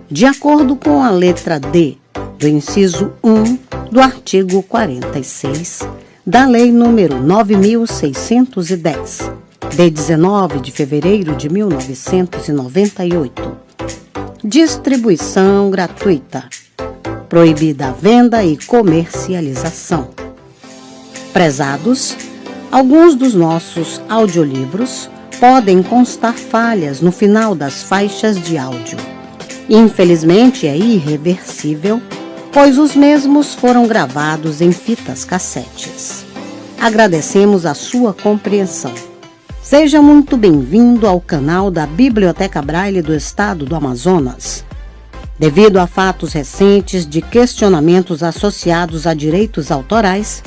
de acordo com a letra D do inciso 1 do artigo 46 da Lei nº 9.610, de 19 de fevereiro de 1998. Distribuição gratuita. Proibida a venda e comercialização. Prezados, alguns dos nossos audiolivros podem constar falhas no final das faixas de áudio. Infelizmente é irreversível, pois os mesmos foram gravados em fitas cassetes. Agradecemos a sua compreensão. Seja muito bem-vindo ao canal da Biblioteca Braille do Estado do Amazonas. Devido a fatos recentes de questionamentos associados a direitos autorais,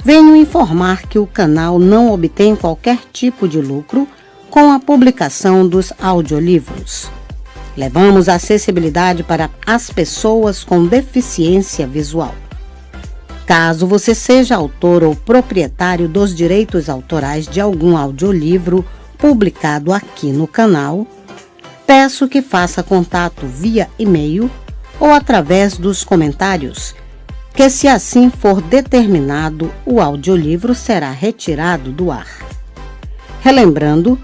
venho informar que o canal não obtém qualquer tipo de lucro com a publicação dos audiolivros. Levamos a acessibilidade para as pessoas com deficiência visual. Caso você seja autor ou proprietário dos direitos autorais de algum audiolivro publicado aqui no canal, peço que faça contato via e-mail ou através dos comentários, que se assim for determinado, o audiolivro será retirado do ar. Relembrando,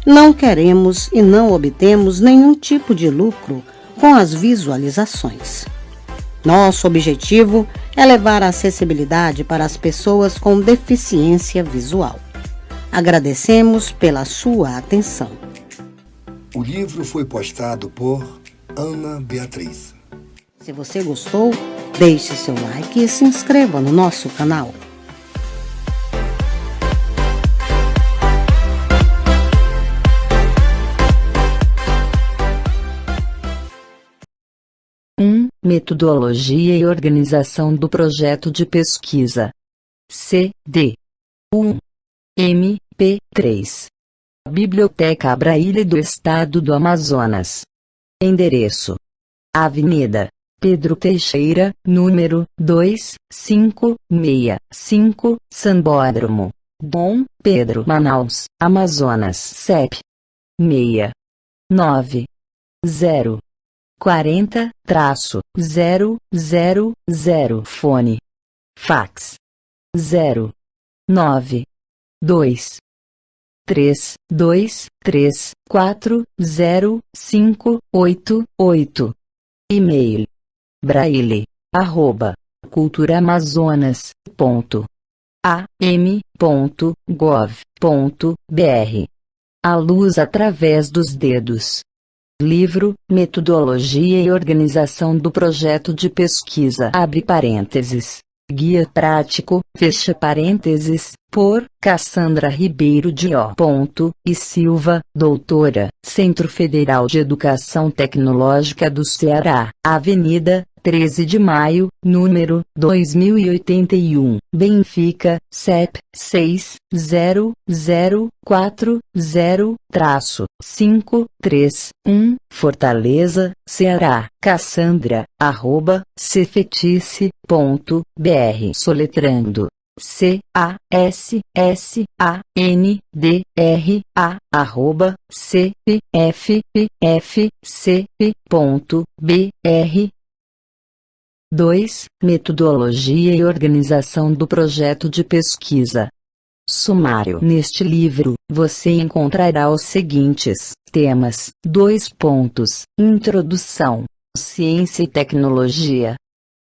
não queremos e não obtemos nenhum tipo de lucro com as visualizações. Nosso objetivo é levar a acessibilidade para as pessoas com deficiência visual. Agradecemos pela sua atenção. O livro foi postado por Ana Beatriz. Se você gostou, deixe seu like e se inscreva no nosso canal. Metodologia e organização do projeto de pesquisa. CD 1. MP3. Biblioteca Braille do Estado do Amazonas. Endereço: Avenida Pedro Teixeira, número 2565, Sambódromo, Dom Pedro, Manaus, Amazonas. CEP 690 40-000. Fone. Fax. 092 32340588. E-mail: braille@culturamazonas.am.gov.br. A luz através dos dedos. Livro, Metodologia e Organização do Projeto de Pesquisa, abre parênteses, Guia Prático, fecha parênteses, por Cassandra Ribeiro de O. e Silva, doutora, Centro Federal de Educação Tecnológica do Ceará, Avenida 13 de Maio, número 2081, Benfica, CEP 60040-531, Fortaleza, Ceará. Cassandra, @cefetice.br. Soletrando: CASSANDRA@cffcp.br. 2. Metodologia e organização do projeto de pesquisa. Sumário. Neste livro, você encontrará os seguintes temas: 2 pontos. Introdução. Ciência e tecnologia.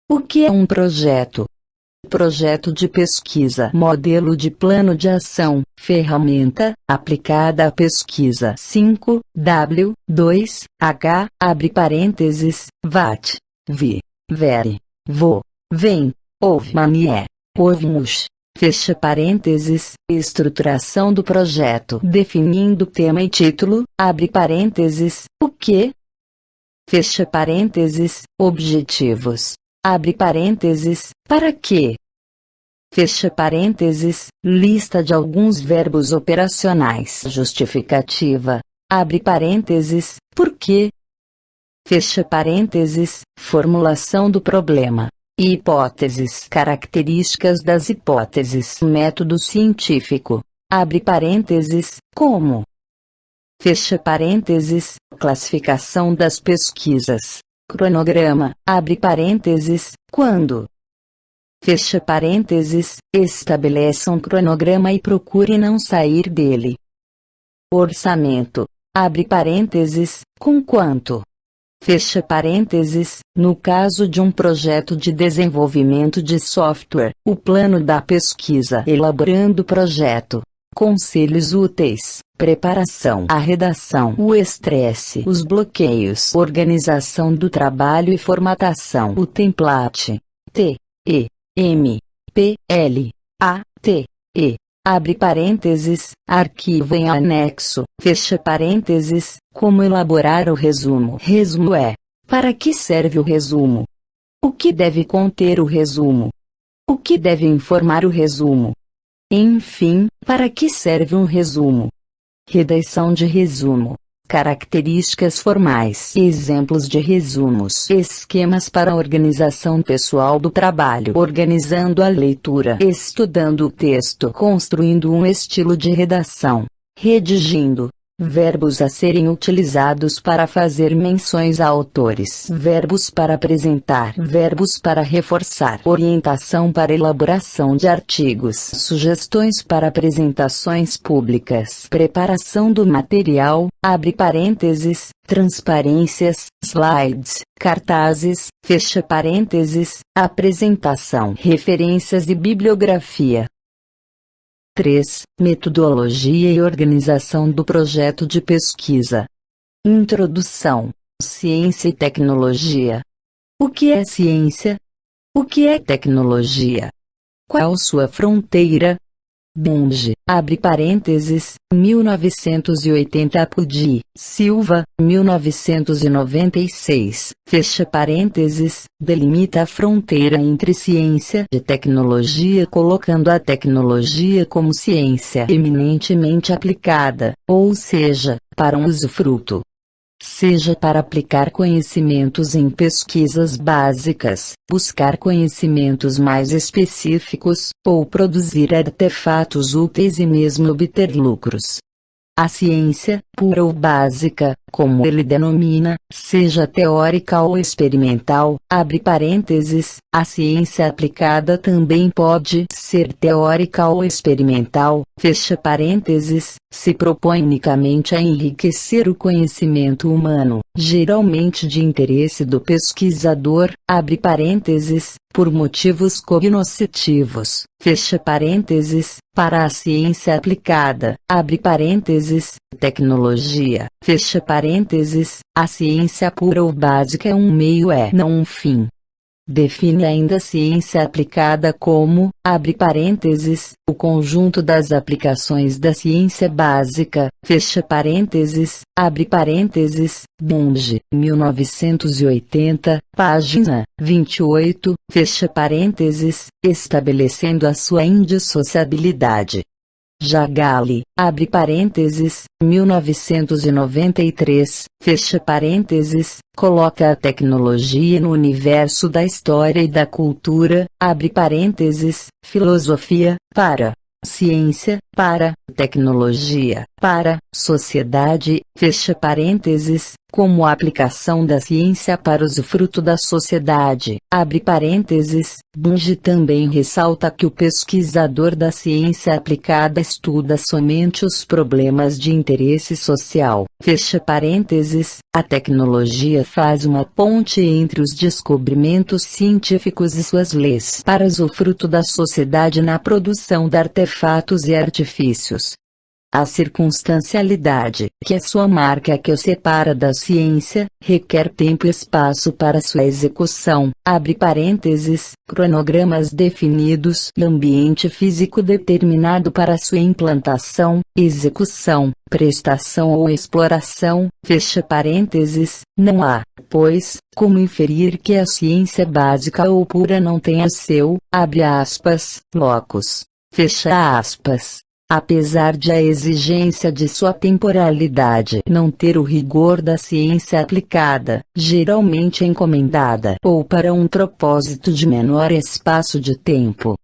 O que é um projeto? Projeto de pesquisa. Modelo de plano de ação. Ferramenta, aplicada à pesquisa. 5W, 2H, abre parênteses, VAT, VI, VERE, VO, VEM, OV, MANIE, OVMUS. Fecha parênteses, estruturação do projeto. Definindo tema e título, abre parênteses, o que? Fecha parênteses, objetivos. Abre parênteses, para quê? Fecha parênteses, lista de alguns verbos operacionais. Justificativa. Abre parênteses, por quê? Fecha parênteses, formulação do problema. Hipóteses. Características das hipóteses. Método científico. Abre parênteses, como? Fecha parênteses, classificação das pesquisas. cronograma, abre parênteses, quando. Fecha parênteses, estabeleça um cronograma e procure não sair dele. Orçamento, abre parênteses, com quanto. Fecha parênteses, no caso de um projeto de desenvolvimento de software, o plano da pesquisa elaborando o projeto. Conselhos úteis, preparação, a redação, o estresse, os bloqueios, organização do trabalho e formatação, o template. T, E, M, P, L, A, T, E. Abre parênteses, arquivo em anexo, fecha parênteses, como elaborar o resumo. Resumo é, para que serve o resumo? O que deve conter o resumo? O que deve informar o resumo? Enfim, para que serve um resumo? Redação de resumo. Características formais. Exemplos de resumos. Esquemas para a organização pessoal do trabalho. Organizando a leitura. Estudando o texto. Construindo um estilo de redação. Redigindo. Verbos a serem utilizados para fazer menções a autores. Verbos para apresentar. Verbos para reforçar. Orientação para elaboração de artigos. Sugestões para apresentações públicas. Preparação do material, abre parênteses, transparências, slides, cartazes, fecha parênteses, apresentação. Referências e bibliografia. 3. Metodologia e organização do projeto de pesquisa. Introdução. Ciência e tecnologia. O que é ciência? O que é tecnologia? Qual sua fronteira? Bunge, abre parênteses, 1980. Apudi, Silva, 1996, fecha parênteses, delimita a fronteira entre ciência e tecnologia, colocando a tecnologia como ciência eminentemente aplicada, ou seja, para um usufruto. Seja para aplicar conhecimentos em pesquisas básicas, buscar conhecimentos mais específicos, ou produzir artefatos úteis e mesmo obter lucros. A ciência, pura ou básica, como ele denomina, seja teórica ou experimental, abre parênteses, a ciência aplicada também pode ser teórica ou experimental, fecha parênteses, se propõe unicamente a enriquecer o conhecimento humano, geralmente de interesse do pesquisador, abre parênteses, por motivos cognoscitivos, fecha parênteses, para a ciência aplicada, abre parênteses, tecnologia, fecha parênteses, a ciência pura ou básica é um meio não um fim. Define ainda a ciência aplicada como, abre parênteses, o conjunto das aplicações da ciência básica, fecha parênteses, abre parênteses, Bunge, 1980, página 28, fecha parênteses, estabelecendo a sua indissociabilidade. Jagali, abre parênteses, 1993, fecha parênteses, coloca a tecnologia no universo da história e da cultura, abre parênteses, filosofia, para, ciência, para, tecnologia, para, sociedade, fecha parênteses, como a aplicação da ciência para usufruto da sociedade, abre parênteses, Bunge também ressalta que o pesquisador da ciência aplicada estuda somente os problemas de interesse social, fecha parênteses, a tecnologia faz uma ponte entre os descobrimentos científicos e suas leis para usufruto da sociedade na produção de artefatos e artifícios. A circunstancialidade, que é sua marca que o separa da ciência, requer tempo e espaço para sua execução, abre parênteses, cronogramas definidos e ambiente físico determinado para sua implantação, execução, prestação ou exploração, fecha parênteses, não há, pois, como inferir que a ciência básica ou pura não tenha seu, abre aspas, locus, fecha aspas. Apesar de a exigência de sua temporalidade não ter o rigor da ciência aplicada, geralmente encomendada ou para um propósito de menor espaço de tempo.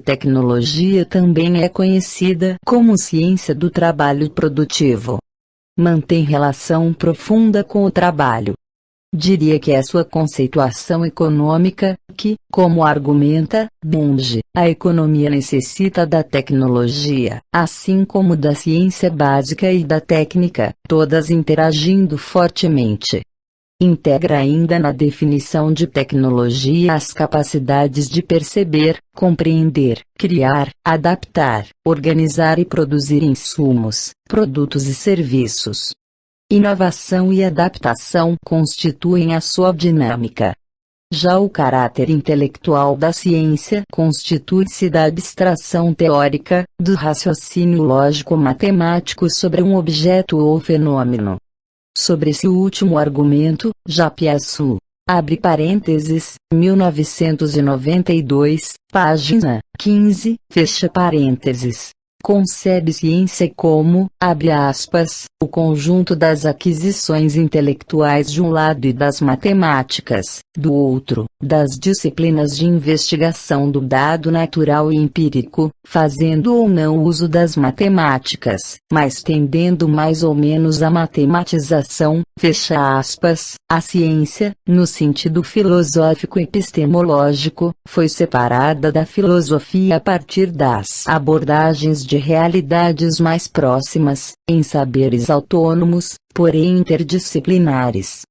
Tecnologia também é conhecida como ciência do trabalho produtivo. Mantém relação profunda com o trabalho. Diria que é sua conceituação econômica, que, como argumenta Bunge, a economia necessita da tecnologia, assim como da ciência básica e da técnica, todas interagindo fortemente. Integra ainda na definição de tecnologia as capacidades de perceber, compreender, criar, adaptar, organizar e produzir insumos, produtos e serviços. Inovação e adaptação constituem a sua dinâmica. Já o caráter intelectual da ciência constitui-se da abstração teórica, do raciocínio lógico-matemático sobre um objeto ou fenômeno. Sobre esse último argumento, Japiaçu, abre parênteses, 1992, página 15, fecha parênteses. Concebe ciência como, abre aspas, o conjunto das aquisições intelectuais de um lado e das matemáticas, do outro, das disciplinas de investigação do dado natural e empírico, fazendo ou não uso das matemáticas, mas tendendo mais ou menos à matematização, fecha aspas. A ciência, no sentido filosófico e epistemológico, foi separada da filosofia a partir das abordagens de realidades mais próximas, em saberes autônomos, porém interdisciplinares.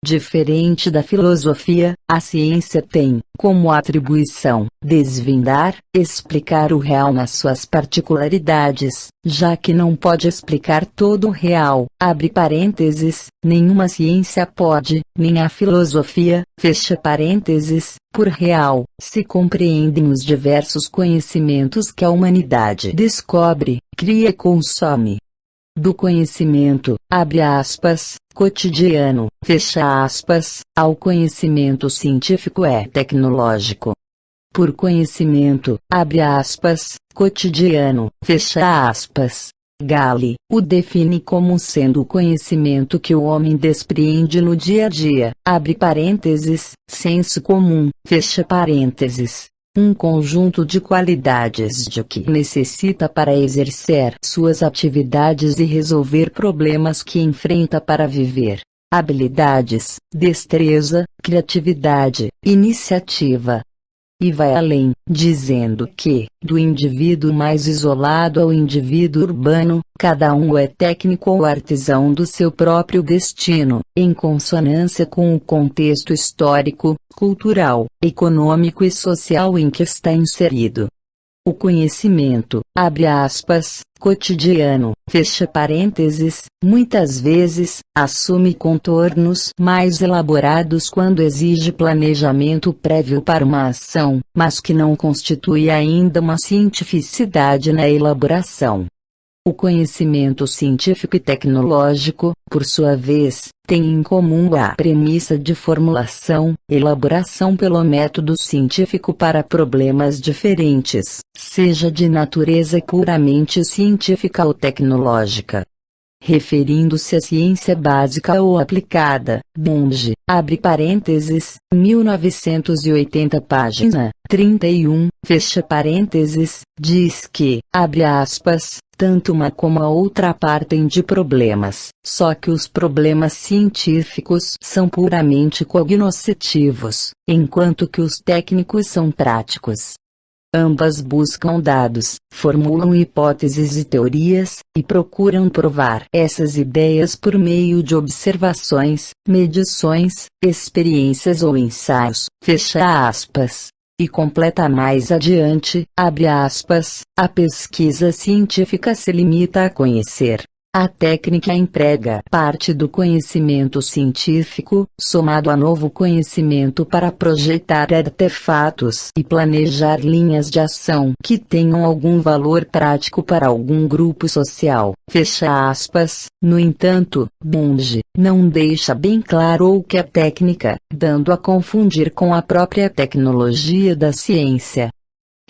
Diferente da filosofia, a ciência tem, como atribuição, desvendar, explicar o real nas suas particularidades, já que não pode explicar todo o real, abre parênteses, nenhuma ciência pode, nem a filosofia, fecha parênteses, por real, se compreendem os diversos conhecimentos que a humanidade descobre, cria e consome. Do conhecimento, abre aspas, cotidiano, fecha aspas, ao conhecimento científico é tecnológico. Por conhecimento, abre aspas, cotidiano, fecha aspas. Gale o define como sendo o conhecimento que o homem despreende no dia a dia, abre parênteses, senso comum, fecha parênteses. Um conjunto de qualidades de que necessita para exercer suas atividades e resolver problemas que enfrenta para viver. Habilidades, destreza, criatividade, iniciativa. E vai além, dizendo que, do indivíduo mais isolado ao indivíduo urbano, cada um é técnico ou artesão do seu próprio destino, em consonância com o contexto histórico, cultural, econômico e social em que está inserido. O conhecimento, abre aspas, cotidiano, fecha parênteses, muitas vezes, assume contornos mais elaborados quando exige planejamento prévio para uma ação, mas que não constitui ainda uma cientificidade na elaboração. O conhecimento científico e tecnológico, por sua vez, tem em comum a premissa de formulação, elaboração pelo método científico para problemas diferentes, seja de natureza puramente científica ou tecnológica. Referindo-se à ciência básica ou aplicada, Bunge, abre parênteses, 1980 página 31, fecha parênteses, diz que, abre aspas, tanto uma como a outra partem de problemas, só que os problemas científicos são puramente cognoscitivos, enquanto que os técnicos são práticos. Ambas buscam dados, formulam hipóteses e teorias, e procuram provar essas ideias por meio de observações, medições, experiências ou ensaios, fecha aspas. E completa mais adiante, abre aspas, a pesquisa científica se limita a conhecer. A técnica emprega parte do conhecimento científico, somado a novo conhecimento para projetar artefatos e planejar linhas de ação que tenham algum valor prático para algum grupo social. Fecha aspas. No entanto, Bunge não deixa bem claro o que é técnica, dando a confundir com a própria tecnologia da ciência.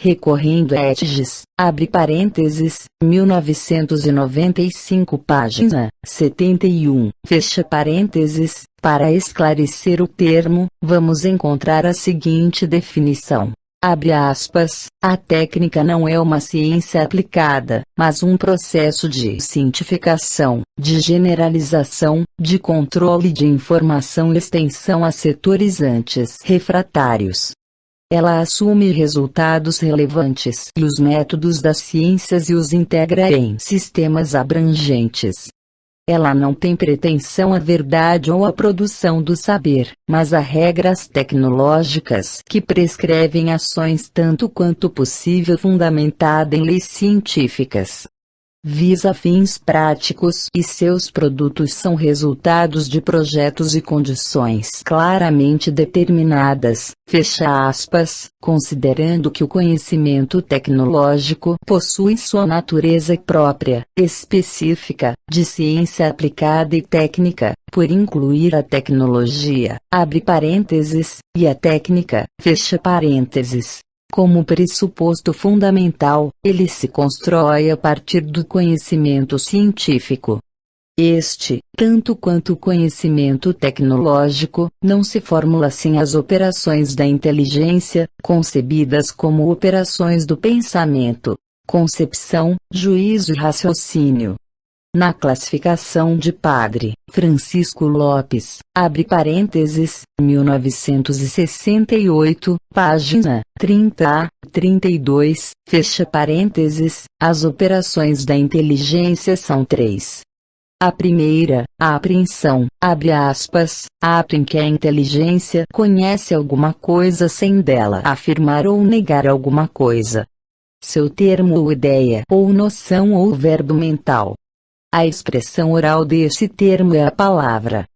Recorrendo a Etges, abre parênteses, 1995 página 71, fecha parênteses, para esclarecer o termo, vamos encontrar a seguinte definição. Abre aspas, a técnica não é uma ciência aplicada, mas um processo de cientificação, de generalização, de controle de informação e extensão a setores antes refratários. Ela assume resultados relevantes e os métodos das ciências e os integra em sistemas abrangentes. Ela não tem pretensão à verdade ou à produção do saber, mas a regras tecnológicas que prescrevem ações tanto quanto possível fundamentada em leis científicas. Visa fins práticos e seus produtos são resultados de projetos e condições claramente determinadas, fecha aspas, considerando que o conhecimento tecnológico possui sua natureza própria, específica, de ciência aplicada e técnica, por incluir a tecnologia, abre parênteses, e a técnica, fecha parênteses. Como pressuposto fundamental, ele se constrói a partir do conhecimento científico. Este, tanto quanto o conhecimento tecnológico, não se formula sem as operações da inteligência, concebidas como operações do pensamento, concepção, juízo e raciocínio. Na classificação de Padre Francisco Lopes, abre parênteses, 1968, página 30 a 32, fecha parênteses, as operações da inteligência são três. A primeira, a apreensão, abre aspas, ato em que a inteligência conhece alguma coisa sem dela afirmar ou negar alguma coisa. Seu termo ou ideia ou noção ou verbo mental. A expressão oral desse termo é a palavra.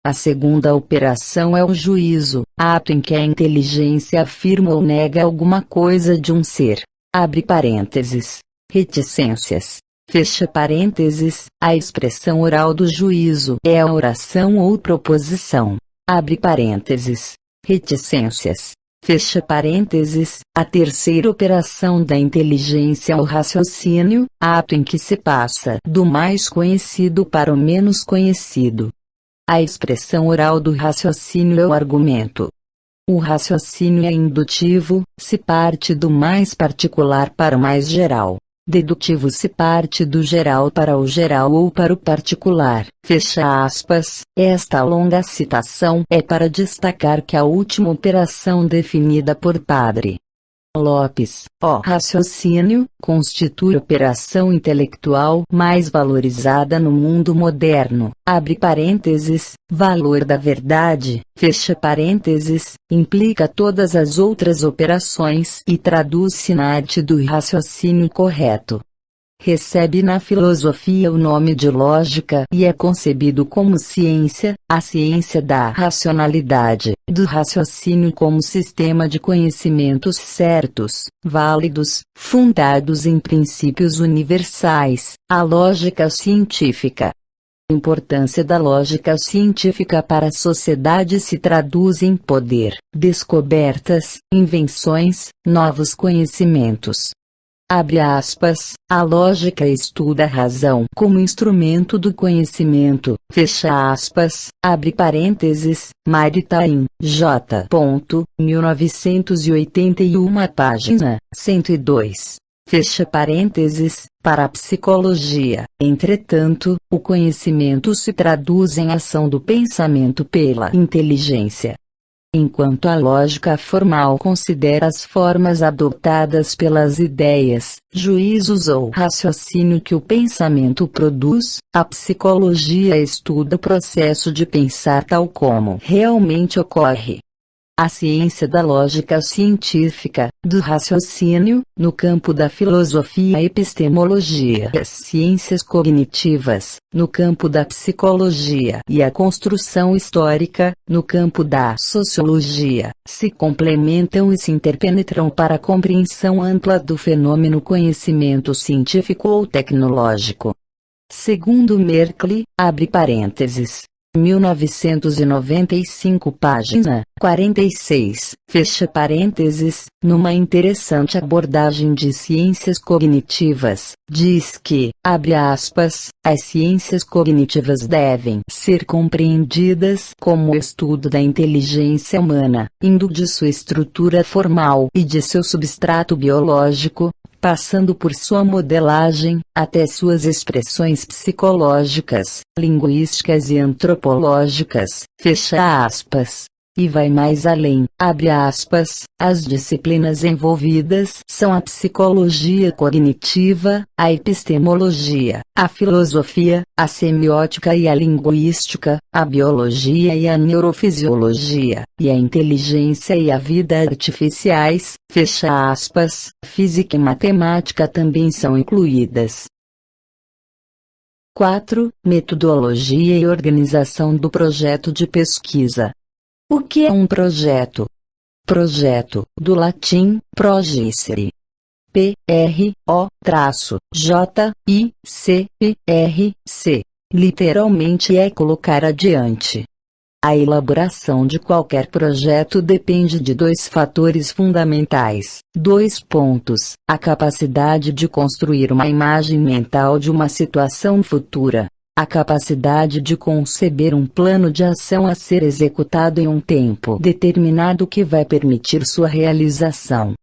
A segunda operação é o juízo, ato em que a inteligência afirma ou nega alguma coisa de um ser. Abre parênteses. Reticências. Fecha parênteses. A expressão oral do juízo é a oração ou proposição. Abre parênteses. Reticências. Fecha parênteses, a terceira operação da inteligência é o raciocínio, ato em que se passa do mais conhecido para o menos conhecido. A expressão oral do raciocínio é o argumento. O raciocínio é indutivo, se parte do mais particular para o mais geral. Dedutivo se parte do geral para o geral ou para o particular, fecha aspas. Esta longa citação é para destacar que a última operação definida por Padre Lopes, o raciocínio, constitui a operação intelectual mais valorizada no mundo moderno, abre parênteses, valor da verdade, fecha parênteses, implica todas as outras operações e traduz-se na arte do raciocínio correto. Recebe na filosofia o nome de lógica e é concebido como ciência, a ciência da racionalidade, do raciocínio como sistema de conhecimentos certos, válidos, fundados em princípios universais, a lógica científica. A importância da lógica científica para a sociedade se traduz em poder, descobertas, invenções, novos conhecimentos. Abre aspas, a lógica estuda a razão como instrumento do conhecimento, fecha aspas, abre parênteses, Maritain, J. 1981 página 102. Fecha parênteses, para a psicologia, entretanto, o conhecimento se traduz em ação do pensamento pela inteligência. Enquanto a lógica formal considera as formas adotadas pelas ideias, juízos ou raciocínio que o pensamento produz, a psicologia estuda o processo de pensar tal como realmente ocorre. A ciência da lógica científica, do raciocínio, no campo da filosofia e epistemologia, as ciências cognitivas, no campo da psicologia e a construção histórica, no campo da sociologia, se complementam e se interpenetram para a compreensão ampla do fenômeno conhecimento científico ou tecnológico. Segundo Merkle, abre parênteses, 1995, página 46, fecha parênteses, numa interessante abordagem de ciências cognitivas, diz que, abre aspas, as ciências cognitivas devem ser compreendidas como o estudo da inteligência humana, indo de sua estrutura formal e de seu substrato biológico, passando por sua modelagem, até suas expressões psicológicas, linguísticas e antropológicas, fecha aspas. E vai mais além, abre aspas, as disciplinas envolvidas são a psicologia cognitiva, a epistemologia, a filosofia, a semiótica e a linguística, a biologia e a neurofisiologia, e a inteligência e a vida artificiais, fecha aspas, física e matemática também são incluídas. 4. Metodologia e organização do projeto de pesquisa. O que é um projeto? Projeto, do latim, progicere. P-R-O-J-I-C-E-R-C. Literalmente é colocar adiante. A elaboração de qualquer projeto depende de dois fatores fundamentais. 2 pontos. A capacidade de construir uma imagem mental de uma situação futura. A capacidade de conceber um plano de ação a ser executado em um tempo determinado que vai permitir sua realização.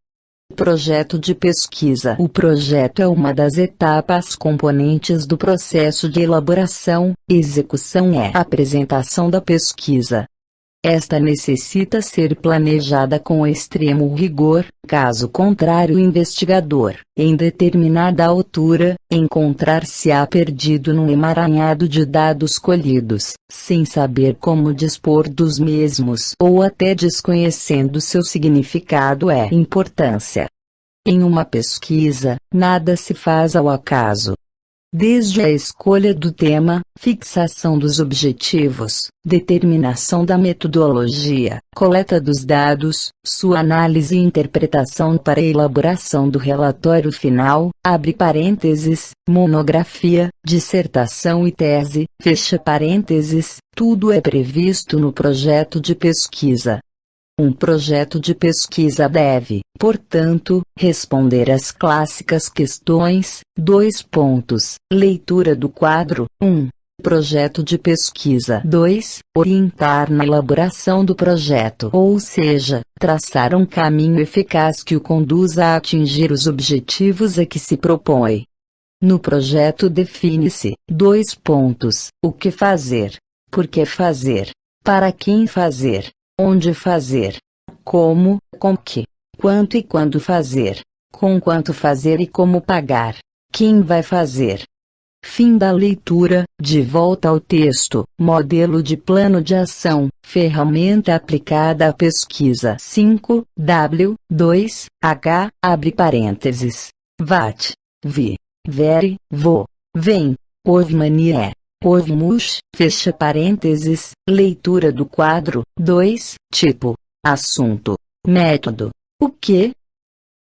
Projeto de pesquisa. O projeto é uma das etapas componentes do processo de elaboração. Execução é a apresentação da pesquisa. Esta necessita ser planejada com extremo rigor, caso contrário o investigador, em determinada altura, encontrar-se-á perdido num emaranhado de dados colhidos, sem saber como dispor dos mesmos ou até desconhecendo seu significado e importância. Em uma pesquisa, nada se faz ao acaso. Desde a escolha do tema, fixação dos objetivos, determinação da metodologia, coleta dos dados, sua análise e interpretação para a elaboração do relatório final, abre parênteses, monografia, dissertação e tese, fecha parênteses, tudo é previsto no projeto de pesquisa. Um projeto de pesquisa deve, portanto, responder às clássicas questões. 2 pontos. Leitura do quadro. 1. Projeto de pesquisa. 2. Orientar na elaboração do projeto, ou seja, traçar um caminho eficaz que o conduza a atingir os objetivos a que se propõe. No projeto define-se. 2 pontos. O que fazer? Por que fazer? Para quem fazer? Onde fazer? Como, com que? Quanto e quando fazer? Com quanto fazer e como pagar? Quem vai fazer? Fim da leitura. De volta ao texto. Modelo de plano de ação. Ferramenta aplicada à pesquisa. 5. W. 2. H. Abre parênteses. VAT. Vi. Vere. Vo. Vem. Ovmanie. Ovmus, fecha parênteses, leitura do quadro. 2. Tipo. Assunto. Método. O que?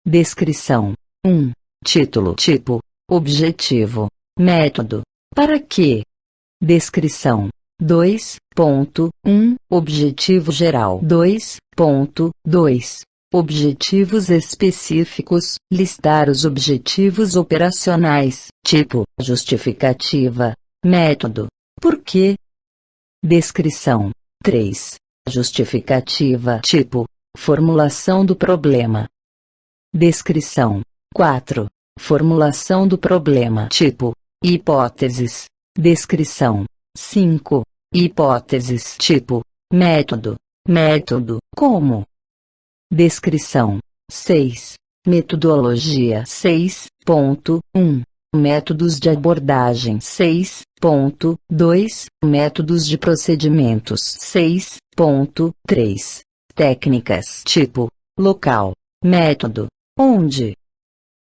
Descrição. 1. Título. Tipo. Objetivo. Método. Para quê? Descrição. 2.1. Objetivo geral. 2.2. Objetivos específicos. Listar os objetivos operacionais. Tipo. Justificativa. Método. Por quê? Descrição. 3. Justificativa. Tipo. Formulação do problema. Descrição. 4. Formulação do problema. Tipo. Hipóteses. Descrição. 5. Hipóteses. Tipo. Método. Método. Como? Descrição. 6. Metodologia. 6.1. Métodos de abordagem. 6.2. Métodos de procedimentos. 6.3. Técnicas. Tipo. Local. Método. Onde?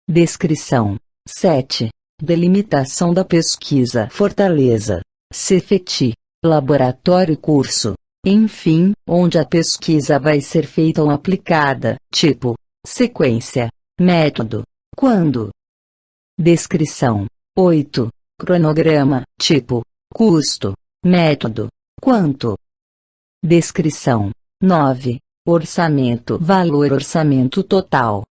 Descrição. 7. Delimitação da pesquisa. Fortaleza. Cefeti. Laboratório e curso. Enfim, onde a pesquisa vai ser feita ou aplicada. Tipo. Sequência. Método. Quando? Descrição. 8. Cronograma. Tipo. Custo. Método. Quanto? Descrição. 9. Orçamento. Valor. Orçamento total.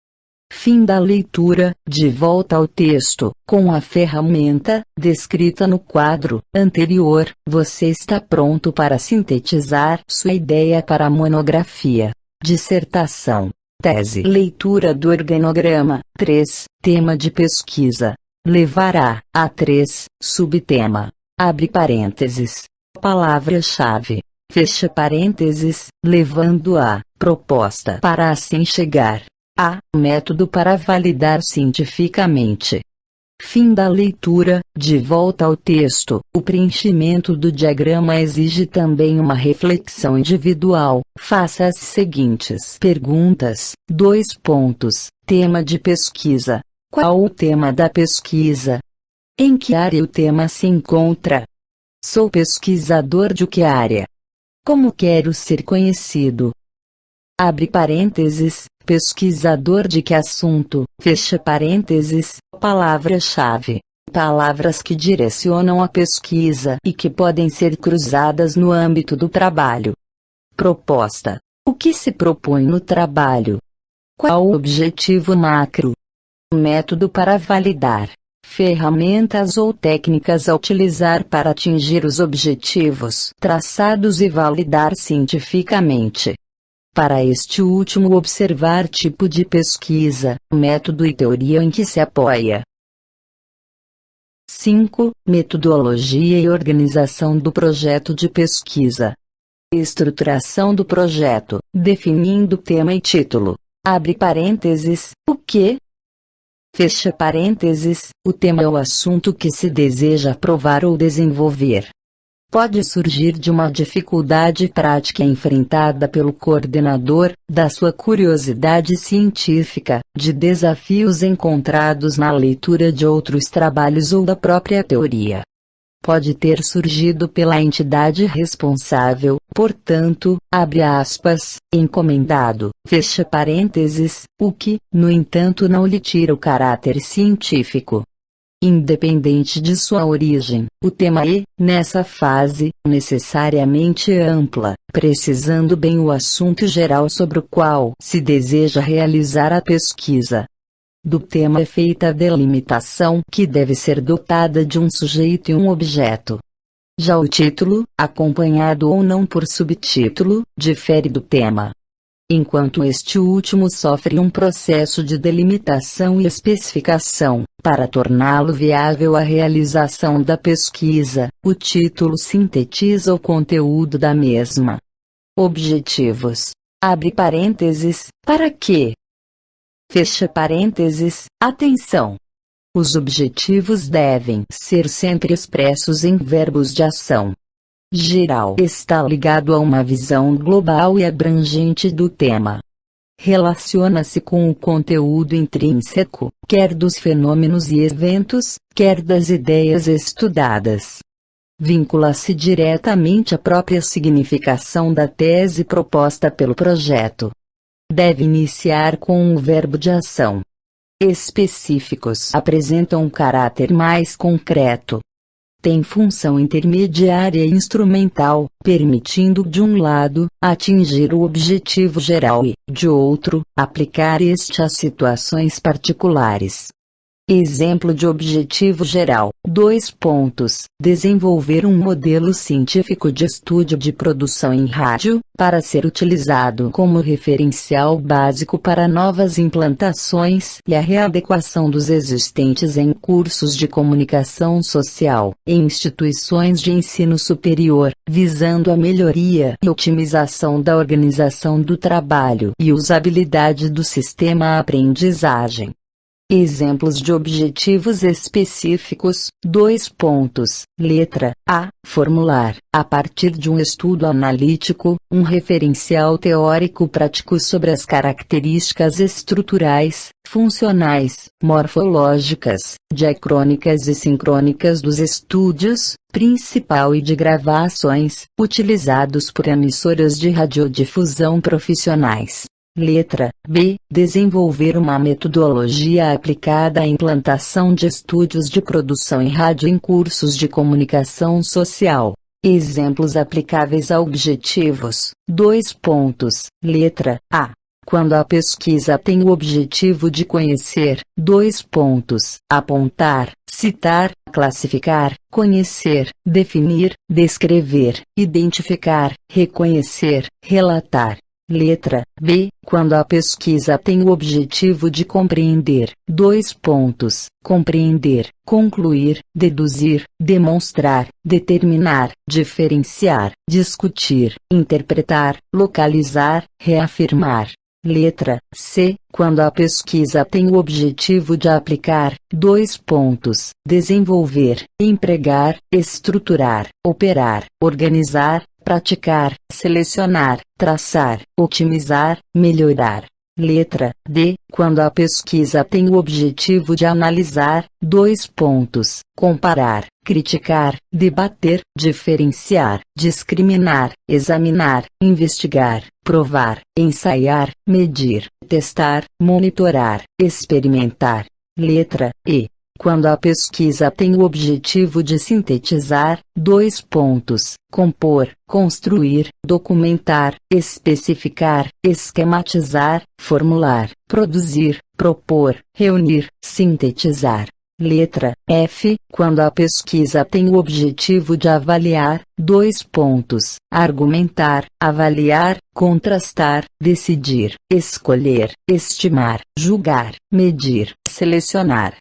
Fim da leitura. De volta ao texto. Com a ferramenta descrita no quadro anterior, você está pronto para sintetizar sua ideia para a monografia, dissertação, tese. Leitura do organograma. 3. Tema de pesquisa. Levará a 3. Subtema. Abre parênteses. Palavra-chave. Fecha parênteses, levando a proposta para assim chegar a método para validar cientificamente. Fim da leitura. De volta ao texto. O preenchimento do diagrama exige também uma reflexão individual. Faça as seguintes perguntas. 2 pontos. Tema de pesquisa. Qual o tema da pesquisa? Em que área o tema se encontra? Sou pesquisador de que área? Como quero ser conhecido? Abre parênteses, pesquisador de que assunto, fecha parênteses, palavra-chave. Palavras que direcionam a pesquisa e que podem ser cruzadas no âmbito do trabalho. Proposta. O que se propõe no trabalho? Qual o objetivo macro? Método para validar. Ferramentas ou técnicas a utilizar para atingir os objetivos traçados e validar cientificamente. Para este último, observar tipo de pesquisa, método e teoria em que se apoia. 5. Metodologia e organização do projeto de pesquisa. Estruturação do projeto, definindo tema e título. Abre parênteses, o que? Fecha parênteses, o tema é o assunto que se deseja aprovar ou desenvolver. Pode surgir de uma dificuldade prática enfrentada pelo coordenador, da sua curiosidade científica, de desafios encontrados na leitura de outros trabalhos ou da própria teoria. Pode ter surgido pela entidade responsável, portanto, abre aspas, encomendado, fecha parênteses, o que, no entanto, não lhe tira o caráter científico. Independente de sua origem, o tema é, nessa fase, necessariamente ampla, precisando bem o assunto geral sobre o qual se deseja realizar a pesquisa. Do tema é feita a delimitação que deve ser dotada de um sujeito e um objeto. Já o título, acompanhado ou não por subtítulo, difere do tema. Enquanto este último sofre um processo de delimitação e especificação, para torná-lo viável a realização da pesquisa, o título sintetiza o conteúdo da mesma. Objetivos. Abre parênteses, para quê? Fecha parênteses, atenção! Os objetivos devem ser sempre expressos em verbos de ação. Geral está ligado a uma visão global e abrangente do tema. Relaciona-se com o conteúdo intrínseco, quer dos fenômenos e eventos, quer das ideias estudadas. Vincula-se diretamente à própria significação da tese proposta pelo projeto. Deve iniciar com o verbo de ação. Específicos apresentam um caráter mais concreto. Tem função intermediária e instrumental, permitindo de um lado, atingir o objetivo geral e, de outro, aplicar este a situações particulares. Exemplo de objetivo geral. 2 pontos. Desenvolver um modelo científico de estúdio de produção em rádio, para ser utilizado como referencial básico para novas implantações e a readequação dos existentes em cursos de comunicação social, em instituições de ensino superior, visando a melhoria e otimização da organização do trabalho e usabilidade do sistema aprendizagem. Exemplos de objetivos específicos. 2 pontos. Letra A. Formular, a partir de um estudo analítico, um referencial teórico prático sobre as características estruturais, funcionais, morfológicas, diacrônicas e sincrônicas dos estúdios, principal e de gravações, utilizados por emissoras de radiodifusão profissionais. Letra B. Desenvolver uma metodologia aplicada à implantação de estúdios de produção em rádio em cursos de comunicação social. Exemplos aplicáveis a objetivos. 2 pontos. Letra A. Quando a pesquisa tem o objetivo de conhecer. 2 pontos. Apontar, citar, classificar, conhecer, definir, descrever, identificar, reconhecer, relatar. Letra B. Quando a pesquisa tem o objetivo de compreender. 2 pontos. Compreender, concluir, deduzir, demonstrar, determinar, diferenciar, discutir, interpretar, localizar, reafirmar. Letra C. Quando a pesquisa tem o objetivo de aplicar. 2 pontos. Desenvolver, empregar, estruturar, operar, organizar, praticar, selecionar, traçar, otimizar, melhorar. Letra D. Quando a pesquisa tem o objetivo de analisar. 2 pontos. Comparar, criticar, debater, diferenciar, discriminar, examinar, investigar, provar, ensaiar, medir, testar, monitorar, experimentar. Letra E. Quando a pesquisa tem o objetivo de sintetizar. 2 pontos. Compor, construir, documentar, especificar, esquematizar, formular, produzir, propor, reunir, sintetizar. Letra F. Quando a pesquisa tem o objetivo de avaliar. 2 pontos. Argumentar, avaliar, contrastar, decidir, escolher, estimar, julgar, medir, selecionar.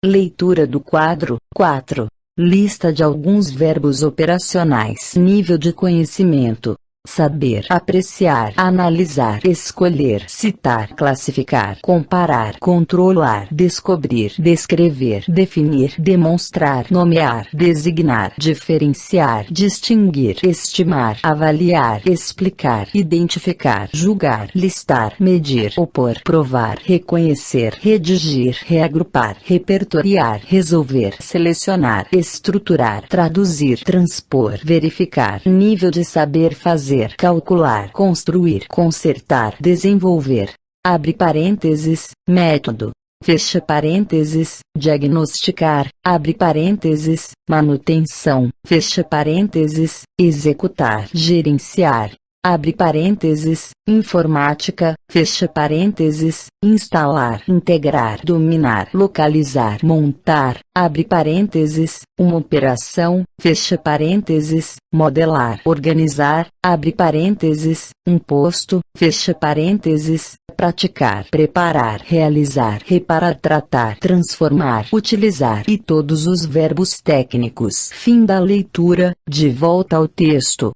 Leitura do quadro 4. Lista de alguns verbos operacionais. Nível de conhecimento: saber, apreciar, analisar, escolher, citar, classificar, comparar, controlar, descobrir, descrever, definir, demonstrar, nomear, designar, diferenciar, distinguir, estimar, avaliar, explicar, identificar, julgar, listar, medir, opor, provar, reconhecer, redigir, reagrupar, repertoriar, resolver, selecionar, estruturar, traduzir, transpor, verificar. Nível de saber fazer: calcular, construir, consertar, desenvolver. Abre parênteses, método. Fecha parênteses, diagnosticar, abre parênteses, manutenção, fecha parênteses, executar, gerenciar. Abre parênteses, informática, fecha parênteses, instalar, integrar, dominar, localizar, montar, abre parênteses, uma operação, fecha parênteses, modelar, organizar, abre parênteses, um posto, fecha parênteses, praticar, preparar, realizar, reparar, tratar, transformar, utilizar e todos os verbos técnicos. Fim da leitura. De volta ao texto.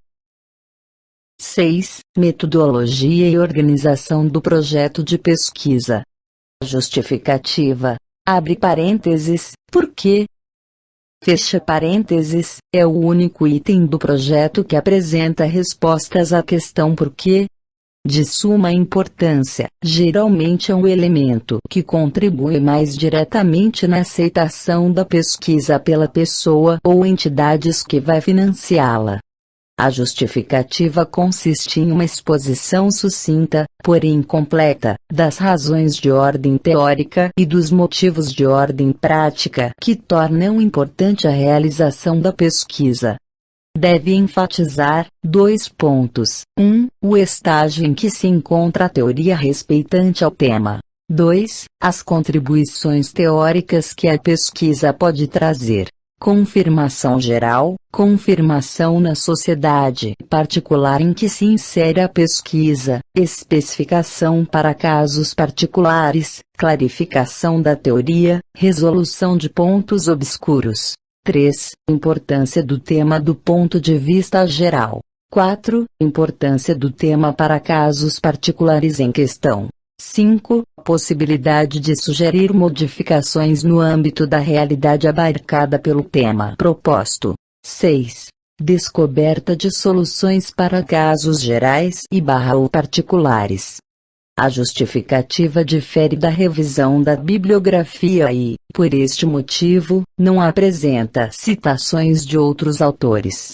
6. Metodologia e organização do projeto de pesquisa. Justificativa. Abre parênteses, por quê? Fecha parênteses, é o único item do projeto que apresenta respostas à questão por quê. De suma importância, geralmente é um elemento que contribui mais diretamente na aceitação da pesquisa pela pessoa ou entidades que vai financiá-la. A justificativa consiste em uma exposição sucinta, porém completa, das razões de ordem teórica e dos motivos de ordem prática que tornam importante a realização da pesquisa. Deve enfatizar: 2 pontos. 1. O estágio em que se encontra a teoria respeitante ao tema. 2. As contribuições teóricas que a pesquisa pode trazer. Confirmação geral, confirmação na sociedade particular em que se insere a pesquisa, especificação para casos particulares, clarificação da teoria, resolução de pontos obscuros. 3. Importância do tema do ponto de vista geral. 4. Importância do tema para casos particulares em questão. 5. Possibilidade de sugerir modificações no âmbito da realidade abarcada pelo tema proposto. 6. Descoberta de soluções para casos gerais ou particulares. A justificativa difere da revisão da bibliografia e, por este motivo, não apresenta citações de outros autores.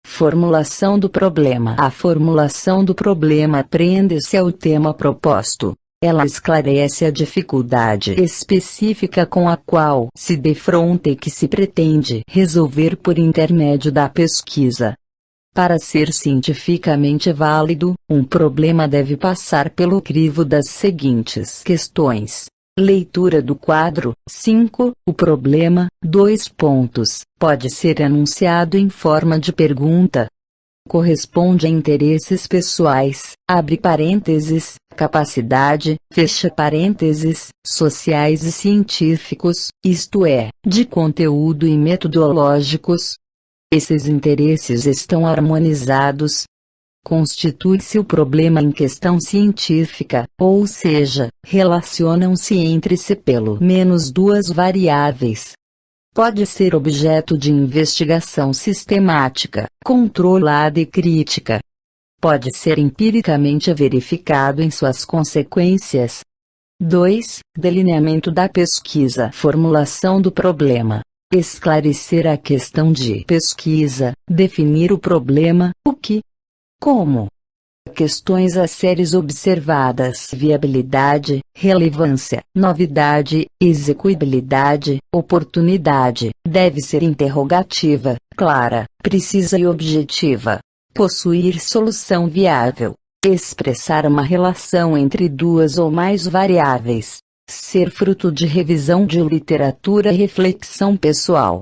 Formulação do problema. A formulação do problema prende-se ao tema proposto. Ela esclarece a dificuldade específica com a qual se defronta e que se pretende resolver por intermédio da pesquisa. Para ser cientificamente válido, um problema deve passar pelo crivo das seguintes questões. Leitura do quadro. 5. O problema, 2 pontos, pode ser enunciado em forma de pergunta. Corresponde a interesses pessoais, abre parênteses, capacidade, fecha parênteses, sociais e científicos, isto é, de conteúdo e metodológicos. Esses interesses estão harmonizados. Constitui-se o problema em questão científica, ou seja, relacionam-se entre si pelo menos duas variáveis. Pode ser objeto de investigação sistemática, controlada e crítica. Pode ser empiricamente verificado em suas consequências. 2. Delineamento da pesquisa. Formulação do problema. Esclarecer a questão de pesquisa, definir o problema, o que, como. Questões a séries observadas: viabilidade, relevância, novidade, execuibilidade, oportunidade, deve ser interrogativa, clara, precisa e objetiva. Possuir solução viável. Expressar uma relação entre duas ou mais variáveis. Ser fruto de revisão de literatura e reflexão pessoal.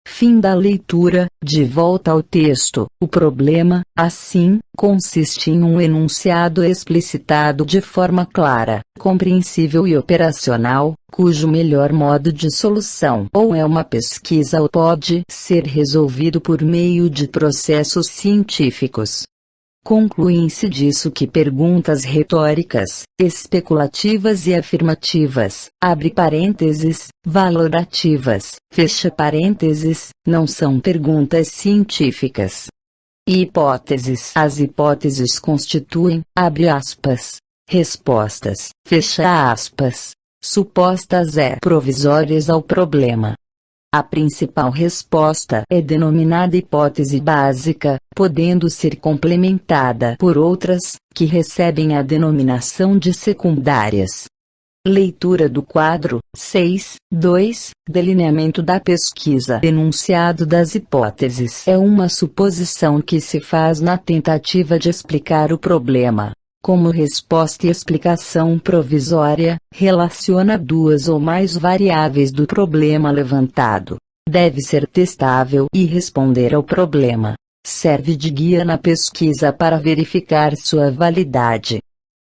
Fim da leitura. De volta ao texto. O problema, assim, consiste em um enunciado explicitado de forma clara, compreensível e operacional, cujo melhor modo de solução ou é uma pesquisa ou pode ser resolvido por meio de processos científicos. Concluem-se disso que perguntas retóricas, especulativas e afirmativas, abre parênteses, valorativas, fecha parênteses, não são perguntas científicas. Hipóteses. As hipóteses constituem, abre aspas, respostas, fecha aspas, supostas e provisórias ao problema. A principal resposta é denominada hipótese básica, podendo ser complementada por outras, que recebem a denominação de secundárias. Leitura do quadro. 6. 2. Delineamento da pesquisa. Enunciado das hipóteses é uma suposição que se faz na tentativa de explicar o problema. Como resposta e explicação provisória, relaciona duas ou mais variáveis do problema levantado. Deve ser testável e responder ao problema. Serve de guia na pesquisa para verificar sua validade.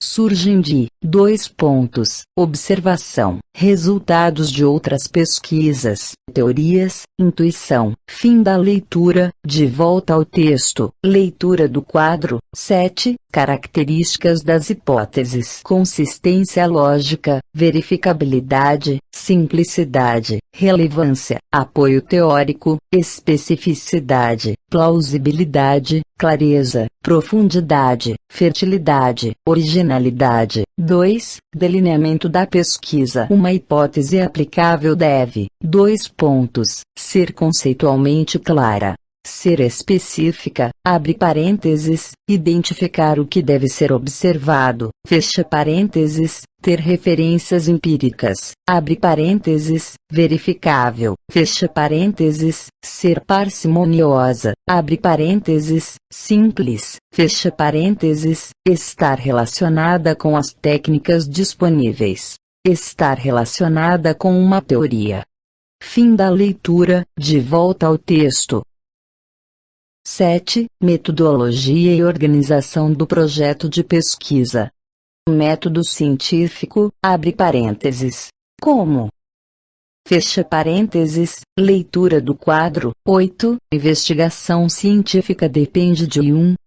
Surgem de 2 pontos: observação, resultados de outras pesquisas, teorias, intuição. Fim da leitura. De volta ao texto. Leitura do quadro. 7. Características das hipóteses: consistência lógica, verificabilidade, simplicidade, relevância, apoio teórico, especificidade, plausibilidade, clareza, profundidade, fertilidade, originalidade. 2. Delineamento da pesquisa. Uma hipótese aplicável deve, 2 pontos, ser conceitualmente clara. Ser específica, abre parênteses, identificar o que deve ser observado, fecha parênteses, ter referências empíricas, abre parênteses, verificável, fecha parênteses, ser parcimoniosa, abre parênteses, simples, fecha parênteses, estar relacionada com as técnicas disponíveis, estar relacionada com uma teoria. Fim da leitura. De volta ao texto. 7. Metodologia e organização do projeto de pesquisa. Método científico, abre parênteses. Como? Fecha parênteses. Leitura do quadro. 8. Investigação científica depende de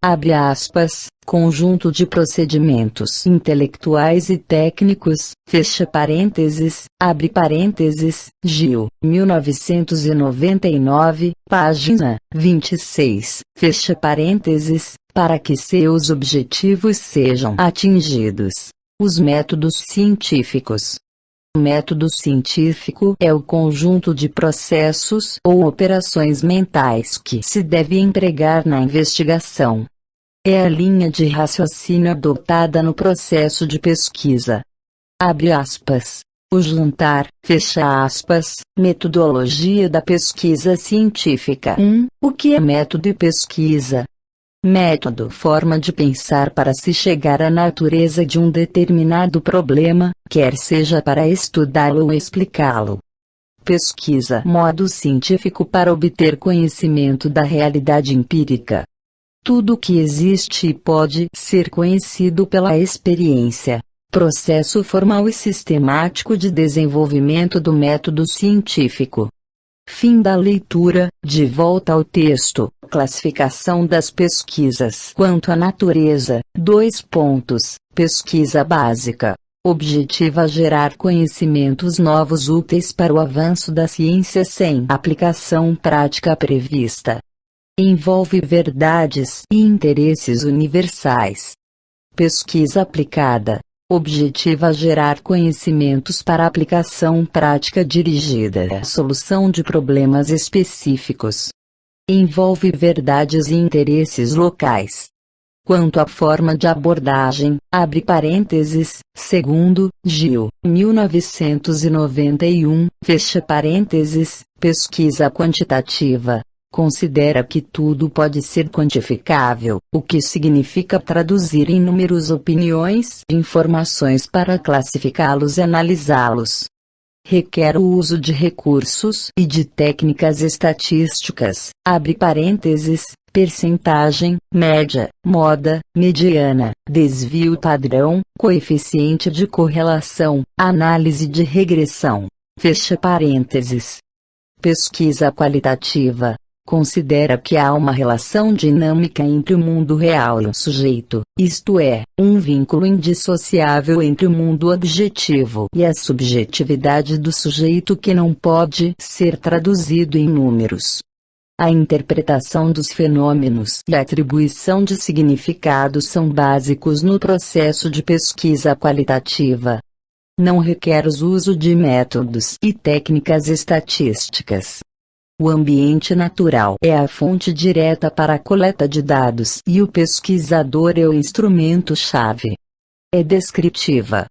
abre aspas, conjunto de procedimentos intelectuais e técnicos, fecha parênteses, abre parênteses, Gil, 1999, página 26, fecha parênteses, para que seus objetivos sejam atingidos. Os métodos científicos. O método científico é o conjunto de processos ou operações mentais que se deve empregar na investigação. É a linha de raciocínio adotada no processo de pesquisa. abre aspas. O jantar, fecha aspas, metodologia da pesquisa científica. 1. O que é método e pesquisa? Método, forma de pensar para se chegar à natureza de um determinado problema, quer seja para estudá-lo ou explicá-lo. Pesquisa, modo científico para obter conhecimento da realidade empírica. Tudo que existe pode ser conhecido pela experiência. Processo formal e sistemático de desenvolvimento do método científico. Fim da leitura, de volta ao texto, classificação das pesquisas. Quanto à natureza, 2 pontos, pesquisa básica. Objetiva gerar conhecimentos novos úteis para o avanço da ciência sem aplicação prática prevista. Envolve verdades e interesses universais. Pesquisa aplicada. Objetiva gerar conhecimentos para aplicação prática dirigida à solução de problemas específicos. Envolve verdades e interesses locais. Quanto à forma de abordagem, abre parênteses, segundo Gil, 1991, fecha parênteses, pesquisa quantitativa. Considera que tudo pode ser quantificável, o que significa traduzir em números opiniões e informações para classificá-los e analisá-los. Requer o uso de recursos e de técnicas estatísticas, abre parênteses, percentagem, média, moda, mediana, desvio padrão, coeficiente de correlação, análise de regressão, fecha parênteses. Pesquisa qualitativa. Considera que há uma relação dinâmica entre o mundo real e o sujeito, isto é, um vínculo indissociável entre o mundo objetivo e a subjetividade do sujeito que não pode ser traduzido em números. A interpretação dos fenômenos e a atribuição de significado são básicos no processo de pesquisa qualitativa. Não requer o uso de métodos e técnicas estatísticas. O ambiente natural é a fonte direta para a coleta de dados e o pesquisador é o instrumento-chave. É descritiva.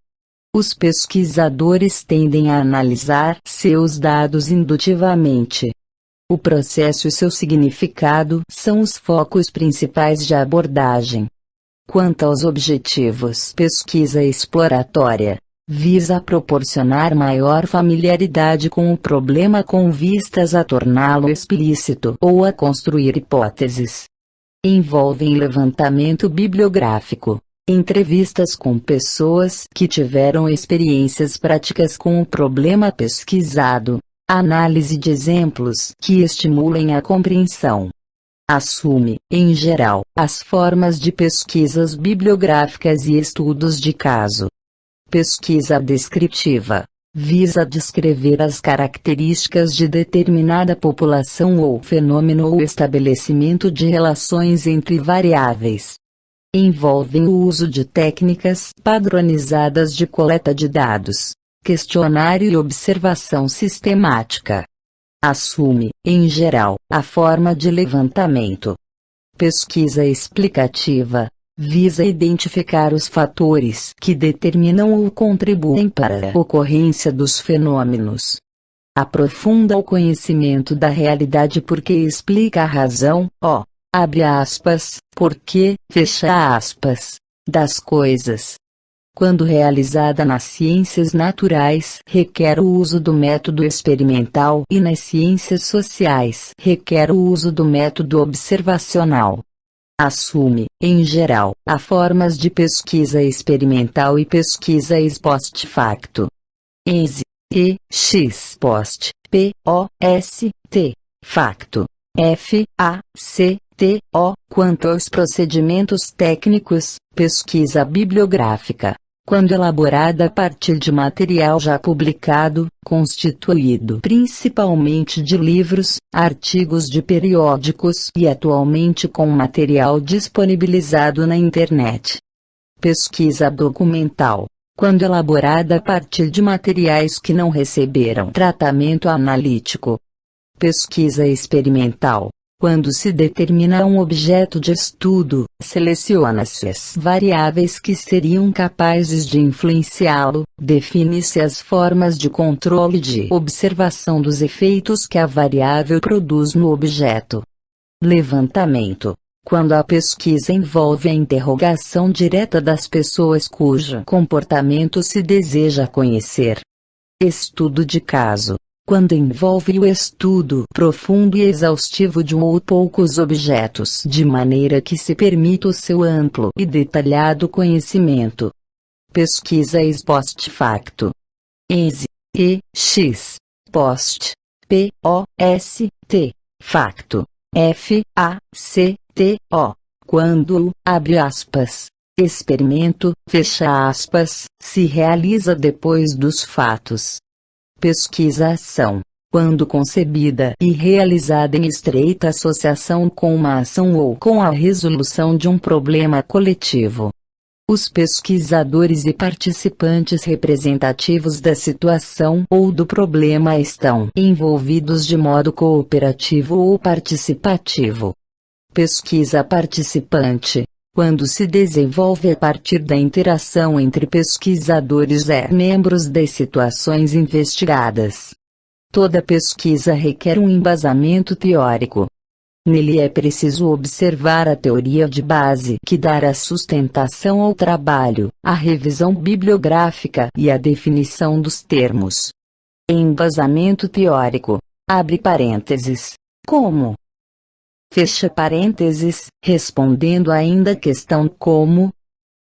Os pesquisadores tendem a analisar seus dados indutivamente. O processo e seu significado são os focos principais de abordagem. Quanto aos objetivos, pesquisa exploratória visa proporcionar maior familiaridade com o problema com vistas a torná-lo explícito ou a construir hipóteses. Envolvem levantamento bibliográfico, entrevistas com pessoas que tiveram experiências práticas com o problema pesquisado, análise de exemplos que estimulem a compreensão. Assume, em geral, as formas de pesquisas bibliográficas e estudos de caso. Pesquisa descritiva visa descrever as características de determinada população ou fenômeno ou estabelecimento de relações entre variáveis. Envolvem o uso de técnicas padronizadas de coleta de dados, questionário e observação sistemática. Assume, em geral, a forma de levantamento. Pesquisa explicativa visa identificar os fatores que determinam ou contribuem para a ocorrência dos fenômenos. Aprofunda o conhecimento da realidade porque explica a razão, abre aspas, porquê, fecha aspas, das coisas. Quando realizada nas ciências naturais, requer o uso do método experimental e nas ciências sociais, requer o uso do método observacional. Assume, em geral, as formas de pesquisa experimental e pesquisa ex post facto. Ex, ex post, post, facto, facto. Quanto aos procedimentos técnicos, pesquisa bibliográfica, quando elaborada a partir de material já publicado, constituído principalmente de livros, artigos de periódicos e atualmente com material disponibilizado na internet. Pesquisa documental, quando elaborada a partir de materiais que não receberam tratamento analítico. Pesquisa experimental, Quando se determina um objeto de estudo, seleciona-se as variáveis que seriam capazes de influenciá-lo, define-se as formas de controle de observação dos efeitos que a variável produz no objeto. Levantamento. Quando a pesquisa envolve a interrogação direta das pessoas cujo comportamento se deseja conhecer. Estudo de caso. Quando envolve o estudo profundo e exaustivo de um ou poucos objetos de maneira que se permita o seu amplo e detalhado conhecimento. Pesquisa ex post facto. Ex, e, x, post, p, o, s, t, facto, f, a, c, t, o. Quando o, abre aspas, experimento, fecha aspas, se realiza depois dos fatos. Pesquisa-ação. Quando concebida e realizada em estreita associação com uma ação ou com a resolução de um problema coletivo. Os pesquisadores e participantes representativos da situação ou do problema estão envolvidos de modo cooperativo ou participativo. Pesquisa participante. Quando se desenvolve a partir da interação entre pesquisadores e membros das situações investigadas. Toda pesquisa requer um embasamento teórico. Nele é preciso observar a teoria de base que dará sustentação ao trabalho, a revisão bibliográfica e a definição dos termos. Embasamento teórico. Abre parênteses. Como? Fecha parênteses, respondendo ainda a questão como.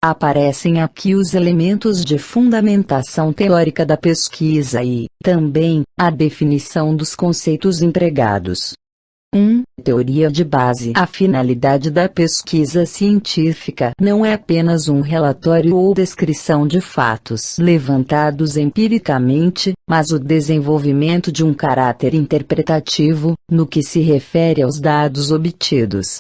Aparecem aqui os elementos de fundamentação teórica da pesquisa e, também, a definição dos conceitos empregados. 1. Teoria de base. A finalidade da pesquisa científica não é apenas um relatório ou descrição de fatos levantados empiricamente, mas o desenvolvimento de um caráter interpretativo, no que se refere aos dados obtidos.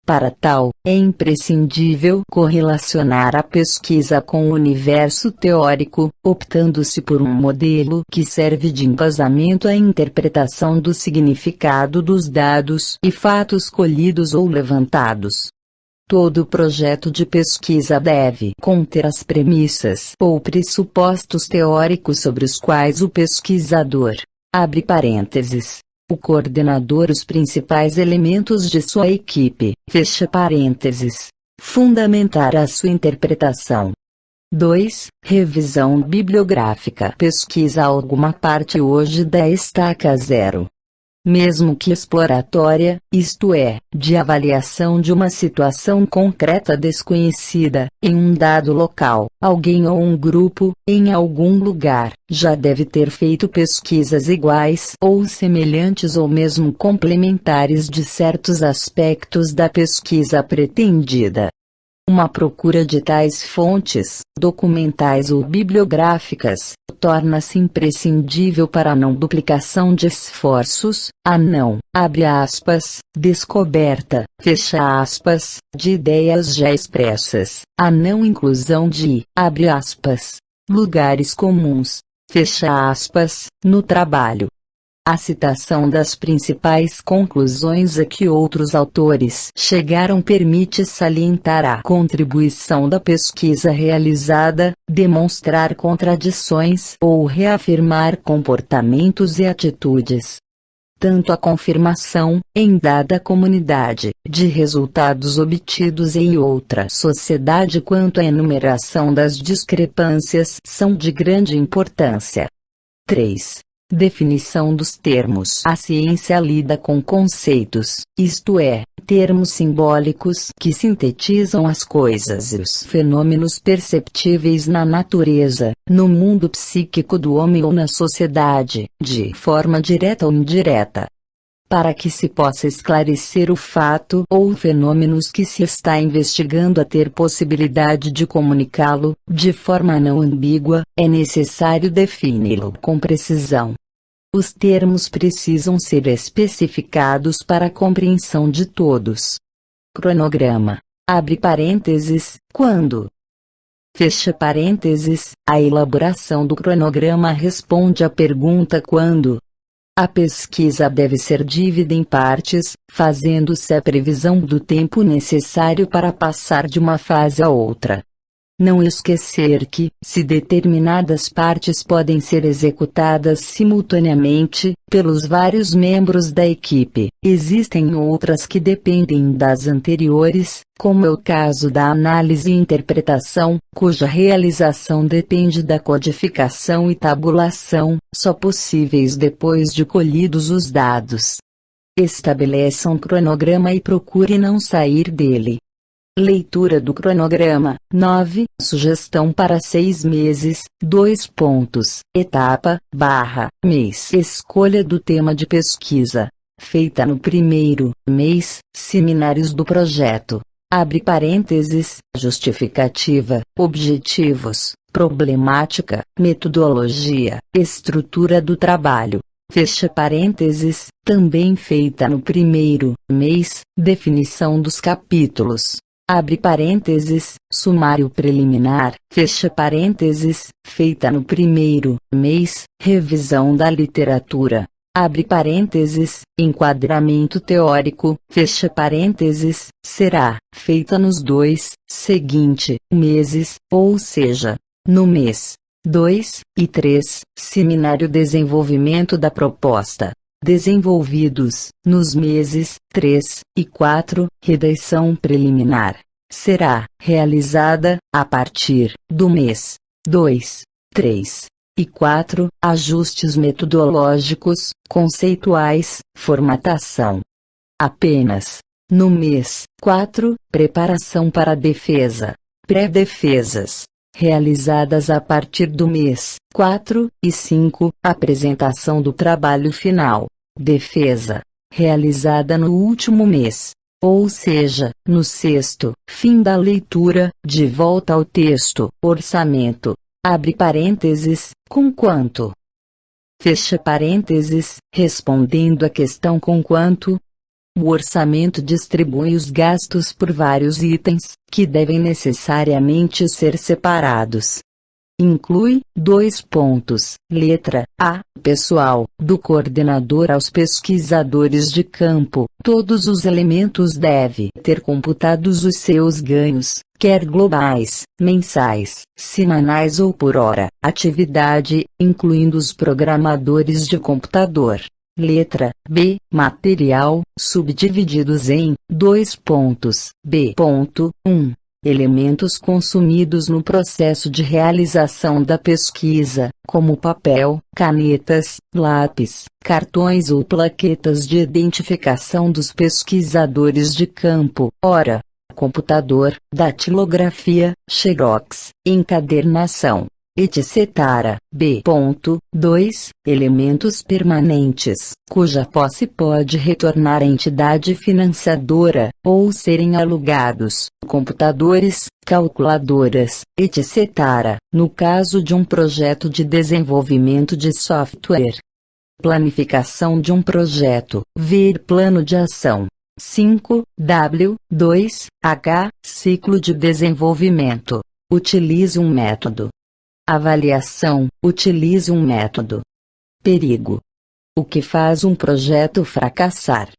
Para tal, é imprescindível correlacionar a pesquisa com o universo teórico, optando-se por um modelo que serve de embasamento à interpretação do significado dos dados e fatos colhidos ou levantados. Todo projeto de pesquisa deve conter as premissas ou pressupostos teóricos sobre os quais o pesquisador, abre parênteses, o coordenador os principais elementos de sua equipe, fecha parênteses, fundamentar a sua interpretação. 2. Revisão bibliográfica. Pesquisa alguma parte hoje da estaca zero. Mesmo que exploratória, isto é, de avaliação de uma situação concreta desconhecida, em um dado local, alguém ou um grupo, em algum lugar, já deve ter feito pesquisas iguais ou semelhantes ou mesmo complementares de certos aspectos da pesquisa pretendida. Uma procura de tais fontes, documentais ou bibliográficas, torna-se imprescindível para a não duplicação de esforços, a não, abre aspas, descoberta, fecha aspas, de ideias já expressas, a não inclusão de, abre aspas, lugares comuns, fecha aspas, no trabalho. A citação das principais conclusões a que outros autores chegaram permite salientar a contribuição da pesquisa realizada, demonstrar contradições ou reafirmar comportamentos e atitudes. Tanto a confirmação, em dada comunidade, de resultados obtidos em outra sociedade quanto a enumeração das discrepâncias são de grande importância. 3. Definição dos termos. A ciência lida com conceitos, isto é, termos simbólicos que sintetizam as coisas e os fenômenos perceptíveis na natureza, no mundo psíquico do homem ou na sociedade, de forma direta ou indireta. Para que se possa esclarecer o fato ou fenômenos que se está investigando a ter possibilidade de comunicá-lo, de forma não ambígua, é necessário defini-lo com precisão. Os termos precisam ser especificados para a compreensão de todos. Cronograma. Abre parênteses, quando. Fecha parênteses, a elaboração do cronograma responde à pergunta quando. A pesquisa deve ser dividida em partes, fazendo-se a previsão do tempo necessário para passar de uma fase a outra. Não esquecer que, se determinadas partes podem ser executadas simultaneamente, pelos vários membros da equipe, existem outras que dependem das anteriores, como é o caso da análise e interpretação, cuja realização depende da codificação e tabulação, só possíveis depois de colhidos os dados. Estabeleça um cronograma e procure não sair dele. Leitura do cronograma. 9. Sugestão para 6 meses. 2 pontos. Etapa, mês. Escolha do tema de pesquisa. Feita no primeiro mês. Seminários do projeto. Abre parênteses. Justificativa. Objetivos. Problemática. Metodologia. Estrutura do trabalho. Fecha parênteses. Também feita no primeiro mês. Definição dos capítulos. Abre parênteses, sumário preliminar, fecha parênteses, feita no primeiro mês, revisão da literatura. Abre parênteses, enquadramento teórico, fecha parênteses, será feita nos 2 seguintes meses, ou seja, no mês 2 e 3, seminário desenvolvimento da proposta. Desenvolvidos, nos meses 3 e 4, redação preliminar. Será realizada, a partir do mês 2, 3 e 4, ajustes metodológicos, conceituais, formatação. Apenas, no mês 4, preparação para a defesa. Pré-defesas. Realizadas a partir do mês 4 e 5, apresentação do trabalho final. Defesa. Realizada no último mês. Ou seja, no sexto, fim da leitura, de volta ao texto, orçamento. Abre parênteses, com quanto? Fecha parênteses, respondendo à questão com quanto. O orçamento distribui os gastos por vários itens, que devem necessariamente ser separados. Inclui 2 pontos. Letra A. Pessoal, do coordenador aos pesquisadores de campo. Todos os elementos devem ter computados os seus ganhos, quer globais, mensais, semanais ou por hora. Atividade, incluindo os programadores de computador. Letra B. Material, subdivididos em 2 pontos. B.1. Elementos consumidos no processo de realização da pesquisa, como papel, canetas, lápis, cartões ou plaquetas de identificação dos pesquisadores de campo. Ora, computador, datilografia, xerox, encadernação, etc. B.2. Elementos permanentes, cuja posse pode retornar à entidade financiadora, ou serem alugados, computadores, calculadoras, etc., no caso de um projeto de desenvolvimento de software. Planificação de um projeto, ver plano de ação. 5. W2H. Ciclo de desenvolvimento. Utilize um método. Avaliação, utilize um método. Perigo. O que faz um projeto fracassar?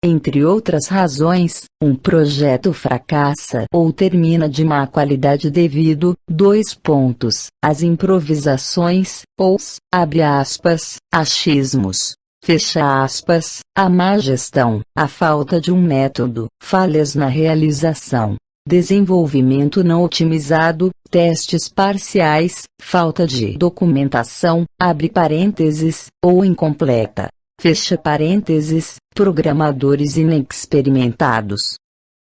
Entre outras razões, um projeto fracassa ou termina de má qualidade devido, 2 pontos, às improvisações, ou, abre aspas, achismos, fecha aspas, a má gestão, a falta de um método, falhas na realização. Desenvolvimento não otimizado, testes parciais, falta de documentação, abre parênteses, ou incompleta, fecha parênteses, programadores inexperimentados.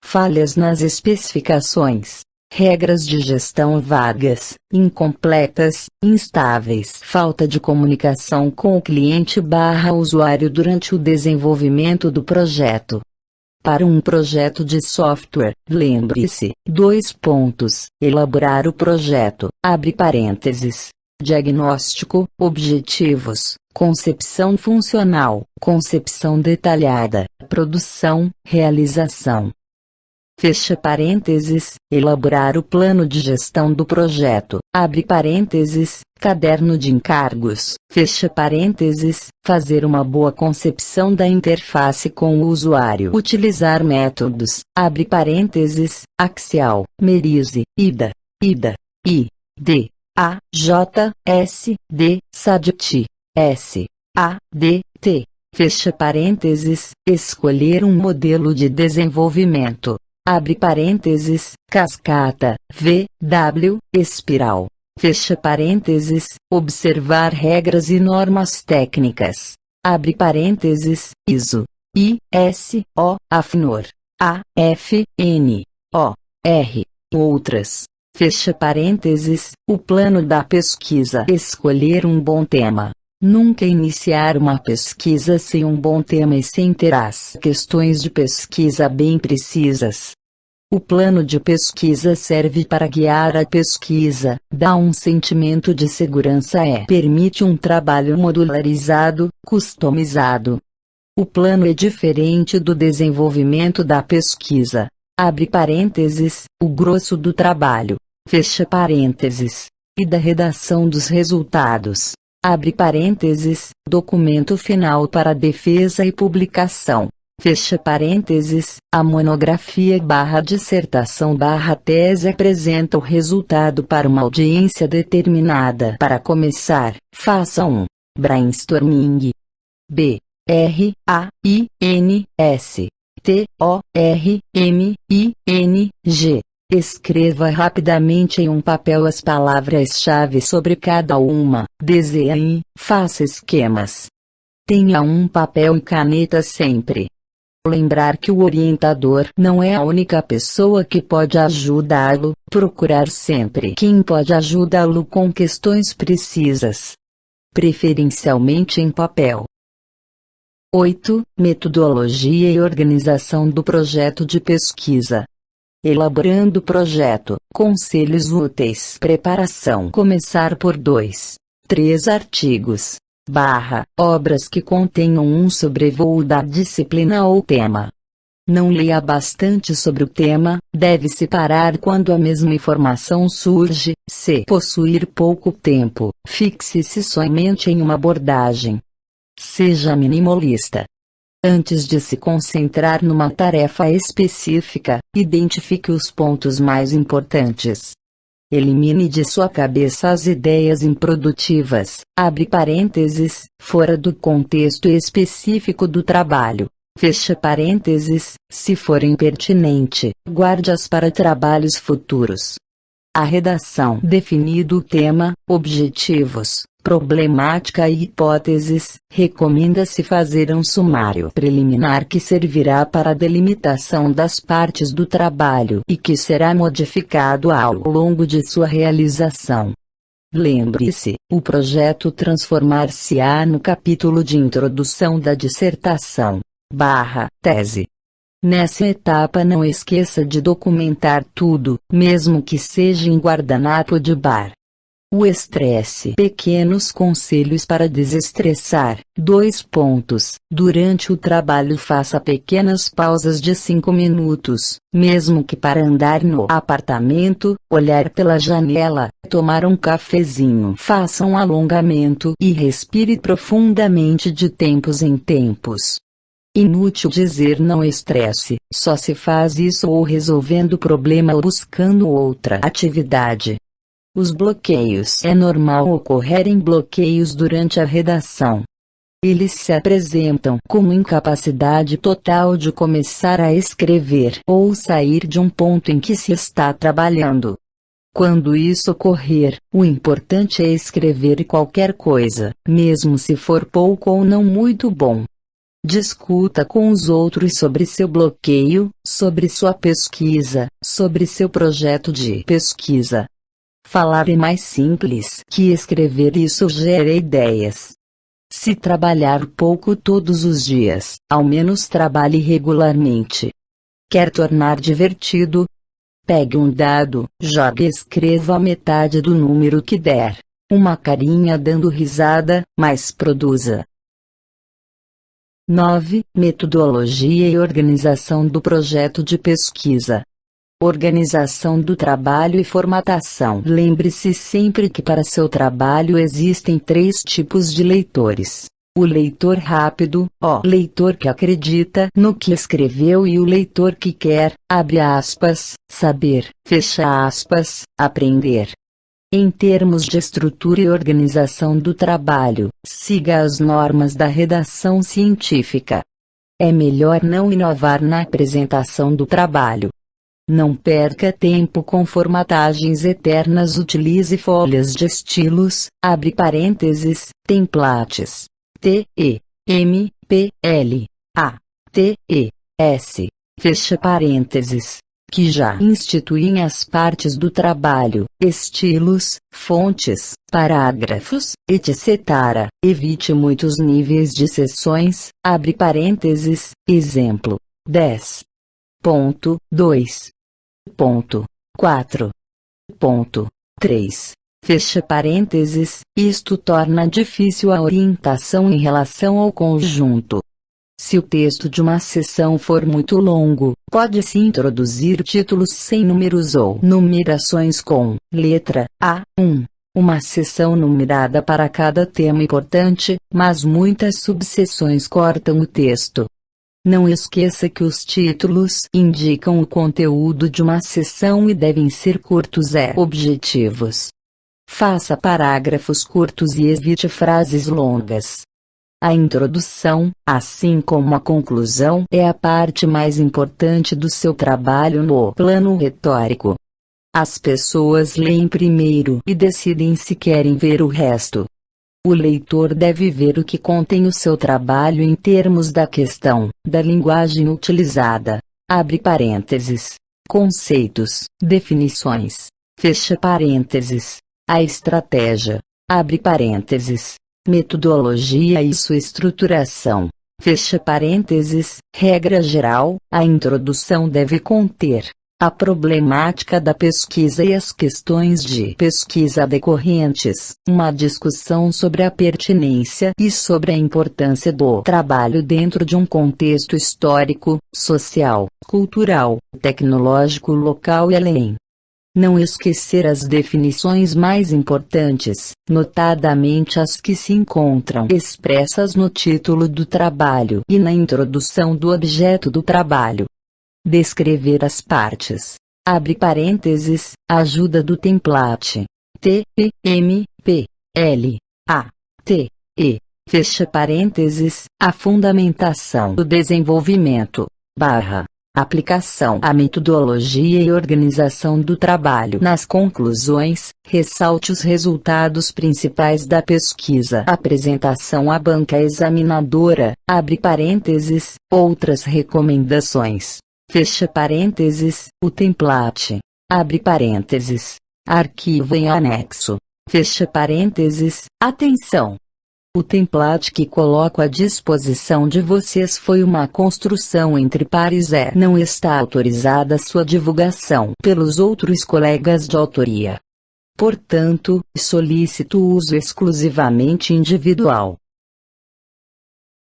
Falhas nas especificações, regras de gestão vagas, incompletas, instáveis, falta de comunicação com o cliente/usuário durante o desenvolvimento do projeto. Para um projeto de software, lembre-se, 2 pontos, elaborar o projeto, abre parênteses, diagnóstico, objetivos, concepção funcional, concepção detalhada, produção, realização. fecha parênteses, elaborar o plano de gestão do projeto, abre parênteses, caderno de encargos, fecha parênteses, fazer uma boa concepção da interface com o usuário, utilizar métodos, abre parênteses, Axial, Merise, IDA, I, D, A, J, S, D, SADT, S, A, D, T, fecha parênteses, escolher um modelo de desenvolvimento. Abre parênteses, cascata, V, W, espiral. Fecha parênteses, observar regras e normas técnicas. Abre parênteses, ISO, I, S, O, AFNOR, A, F, N, O, R, outras. Fecha parênteses, o plano da pesquisa. Escolher um bom tema. Nunca iniciar uma pesquisa sem um bom tema e sem ter as questões de pesquisa bem precisas. O plano de pesquisa serve para guiar a pesquisa, dá um sentimento de segurança e permite um trabalho modularizado, customizado. O plano é diferente do desenvolvimento da pesquisa. Abre parênteses, o grosso do trabalho, fecha parênteses, e da redação dos resultados. Abre parênteses, documento final para defesa e publicação. Fecha parênteses, a monografia/dissertação/tese apresenta o resultado para uma audiência determinada. Para começar, faça um brainstorming. B-R-A-I-N-S-T-O-R-M-I-N-G. Escreva rapidamente em um papel as palavras-chave sobre cada uma. Desenhe, faça esquemas. Tenha um papel e caneta sempre. Lembrar que o orientador não é a única pessoa que pode ajudá-lo, procurar sempre quem pode ajudá-lo com questões precisas. Preferencialmente em papel. 8. Metodologia e organização do projeto de pesquisa. Elaborando o projeto, conselhos úteis. Preparação. Começar por 2, 3 artigos. Obras que contenham um sobrevoo da disciplina ou tema. Não leia bastante sobre o tema, deve-se parar quando a mesma informação surge. Se possuir pouco tempo, fixe-se somente em uma abordagem. Seja minimalista. Antes de se concentrar numa tarefa específica, identifique os pontos mais importantes. Elimine de sua cabeça as ideias improdutivas, abre parênteses, fora do contexto específico do trabalho. Fecha parênteses, se for impertinente, guarde-as para trabalhos futuros. A redação. Definido o tema, objetivos, problemática e hipóteses, recomenda-se fazer um sumário preliminar que servirá para a delimitação das partes do trabalho e que será modificado ao longo de sua realização. Lembre-se, o projeto transformar-se-á no capítulo de introdução da dissertação/tese. Nessa etapa não esqueça de documentar tudo, mesmo que seja em guardanapo de bar. O estresse. Pequenos conselhos para desestressar. 2 pontos. Durante o trabalho faça pequenas pausas de 5 minutos, mesmo que para andar no apartamento, olhar pela janela, tomar um cafezinho. Faça um alongamento e respire profundamente de tempos em tempos. Inútil dizer não estresse, só se faz isso ou resolvendo o problema ou buscando outra atividade. Os bloqueios. É normal ocorrerem bloqueios durante a redação. Eles se apresentam como incapacidade total de começar a escrever ou sair de um ponto em que se está trabalhando. Quando isso ocorrer, o importante é escrever qualquer coisa, mesmo se for pouco ou não muito bom. Discuta com os outros sobre seu bloqueio, sobre sua pesquisa, sobre seu projeto de pesquisa. Falar é mais simples que escrever e sugere ideias. Se trabalhar pouco todos os dias, ao menos trabalhe regularmente. Quer tornar divertido? Pegue um dado, jogue e escreva a metade do número que der. Uma carinha dando risada, mas produza. 9. Metodologia e organização do projeto de pesquisa. Organização do trabalho e formatação. Lembre-se sempre que para seu trabalho existem 3 tipos de leitores. O leitor rápido, o leitor que acredita no que escreveu e o leitor que quer, abre aspas, saber, fecha aspas, aprender. Em termos de estrutura e organização do trabalho, siga as normas da redação científica. É melhor não inovar na apresentação do trabalho. Não perca tempo com formatagens eternas. Utilize folhas de estilos, abre parênteses, templates. T-E-M-P-L-A-T-E-S, fecha parênteses, que já instituem as partes do trabalho, estilos, fontes, parágrafos, etc. Evite muitos níveis de seções, abre parênteses, exemplo, 10.2.4.3. Fecha parênteses, isto torna difícil a orientação em relação ao conjunto. Se o texto de uma seção for muito longo, pode-se introduzir títulos sem números ou numerações com letra A1, uma seção numerada para cada tema importante, mas muitas subseções cortam o texto. Não esqueça que os títulos indicam o conteúdo de uma seção e devem ser curtos e objetivos. Faça parágrafos curtos e evite frases longas. A introdução, assim como a conclusão, é a parte mais importante do seu trabalho no plano retórico. As pessoas leem primeiro e decidem se querem ver o resto. O leitor deve ver o que contém o seu trabalho em termos da questão, da linguagem utilizada. Abre parênteses. Conceitos, definições. Fecha parênteses. A estratégia. Abre parênteses. Metodologia e sua estruturação. Fecha parênteses. Regra geral, a introdução deve conter a problemática da pesquisa e as questões de pesquisa decorrentes, uma discussão sobre a pertinência e sobre a importância do trabalho dentro de um contexto histórico, social, cultural, tecnológico local e além. Não esquecer as definições mais importantes, notadamente as que se encontram expressas no título do trabalho e na introdução do objeto do trabalho. Descrever as partes. Abre parênteses, ajuda do template. T-E-M-P-L-A-T-E. Fecha parênteses, a fundamentação do desenvolvimento. Aplicação à metodologia e organização do trabalho. Nas conclusões, ressalte os resultados principais da pesquisa. Apresentação à banca examinadora, abre parênteses, outras recomendações. Fecha parênteses, o template. Abre parênteses. Arquivo em anexo. Fecha parênteses, atenção! O template que coloco à disposição de vocês foi uma construção entre pares e não está autorizada sua divulgação pelos outros colegas de autoria. Portanto, solicito o uso exclusivamente individual.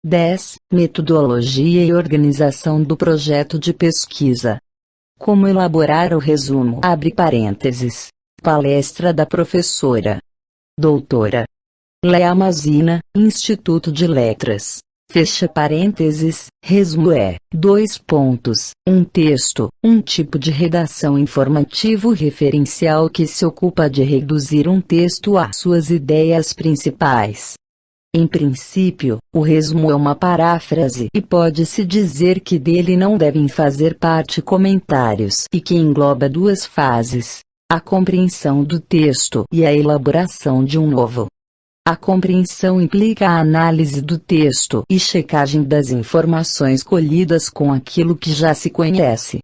10. Metodologia e organização do projeto de pesquisa. Como elaborar o resumo? Abre parênteses. Palestra da professora doutora Léa Mazina, Instituto de Letras. Fecha parênteses, resumo é, um texto, um tipo de redação informativo referencial que se ocupa de reduzir um texto a suas ideias principais. Em princípio, o resumo é uma paráfrase e pode-se dizer que dele não devem fazer parte comentários e que engloba 2 fases: a compreensão do texto e a elaboração de um novo. A compreensão implica a análise do texto e checagem das informações colhidas com aquilo que já se conhece.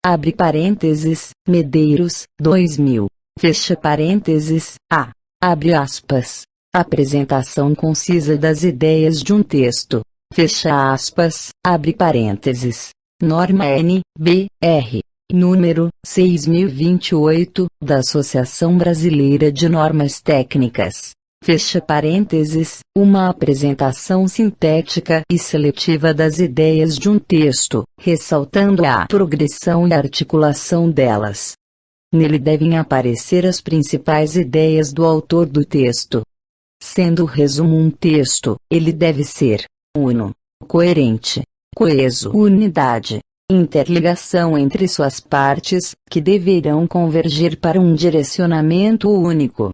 Abre parênteses, Medeiros, 2000. Fecha parênteses, abre aspas. Apresentação concisa das ideias de um texto. Fecha aspas, abre parênteses. Norma N.B.R. Número 6028, da Associação Brasileira de Normas Técnicas. Fecha parênteses, uma apresentação sintética e seletiva das ideias de um texto, ressaltando a progressão e articulação delas. Nele devem aparecer as principais ideias do autor do texto. Sendo o resumo um texto, ele deve ser uno, coerente, coeso, unidade, interligação entre suas partes, que deverão convergir para um direcionamento único.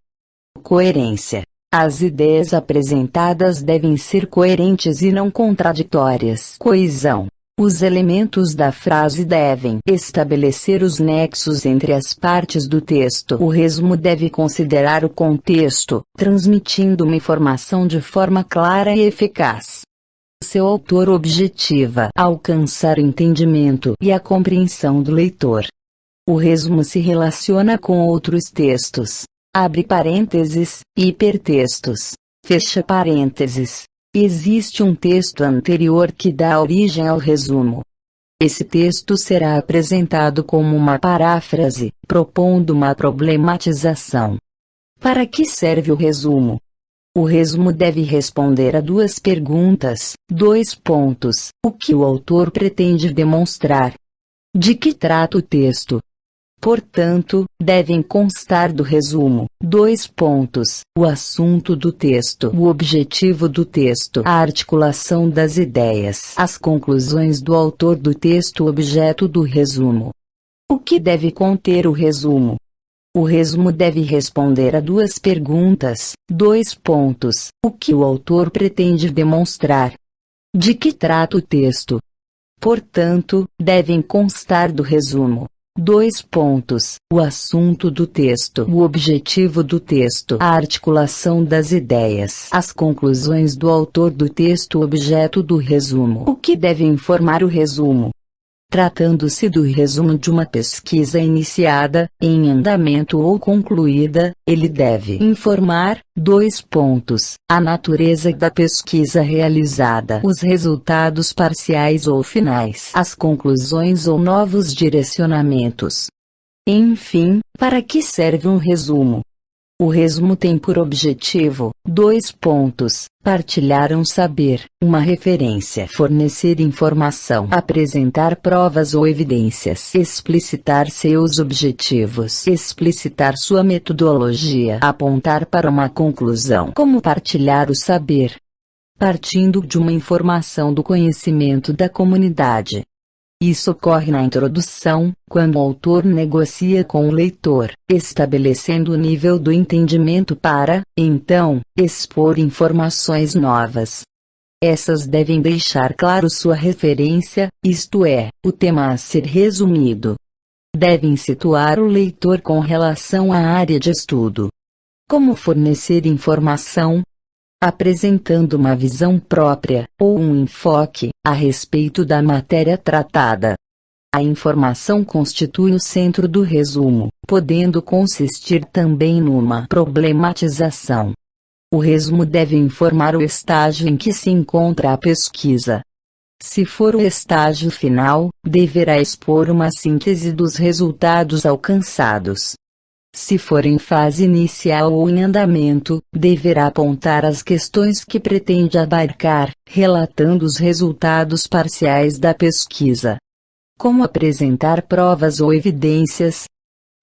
Coerência. As ideias apresentadas devem ser coerentes e não contraditórias. Coesão. Os elementos da frase devem estabelecer os nexos entre as partes do texto. O resumo deve considerar o contexto, transmitindo uma informação de forma clara e eficaz. Seu autor objetiva alcançar o entendimento e a compreensão do leitor. O resumo se relaciona com outros textos. Abre parênteses, hipertextos. Fecha parênteses. Existe um texto anterior que dá origem ao resumo. Esse texto será apresentado como uma paráfrase, propondo uma problematização. Para que serve o resumo? O resumo deve responder a duas perguntas, 2 pontos. O que o autor pretende demonstrar? De que trata o texto? Portanto, devem constar do resumo, 2 pontos, o assunto do texto, o objetivo do texto, a articulação das ideias, as conclusões do autor do texto, objeto do resumo. O que deve conter o resumo? O resumo deve responder a duas perguntas, 2 pontos, o que o autor pretende demonstrar? De que trata o texto? Portanto, devem constar do resumo, 2 pontos, o assunto do texto, o objetivo do texto, a articulação das ideias, as conclusões do autor do texto, objeto do resumo. O que deve informar o resumo? Tratando-se do resumo de uma pesquisa iniciada, em andamento ou concluída, ele deve informar, 2 pontos, a natureza da pesquisa realizada, os resultados parciais ou finais, as conclusões ou novos direcionamentos. Enfim, para que serve um resumo? O resumo tem por objetivo, 2 pontos, partilhar um saber, uma referência, fornecer informação, apresentar provas ou evidências, explicitar seus objetivos, explicitar sua metodologia, apontar para uma conclusão. Como partilhar o saber? Partindo de uma informação do conhecimento da comunidade. Isso ocorre na introdução, quando o autor negocia com o leitor, estabelecendo o nível do entendimento para, então, expor informações novas. Essas devem deixar claro sua referência, isto é, o tema a ser resumido. Devem situar o leitor com relação à área de estudo. Como fornecer informação? Apresentando uma visão própria, ou um enfoque, a respeito da matéria tratada. A informação constitui o centro do resumo, podendo consistir também numa problematização. O resumo deve informar o estágio em que se encontra a pesquisa. Se for o estágio final, deverá expor uma síntese dos resultados alcançados. Se for em fase inicial ou em andamento, deverá apontar as questões que pretende abarcar, relatando os resultados parciais da pesquisa. Como apresentar provas ou evidências?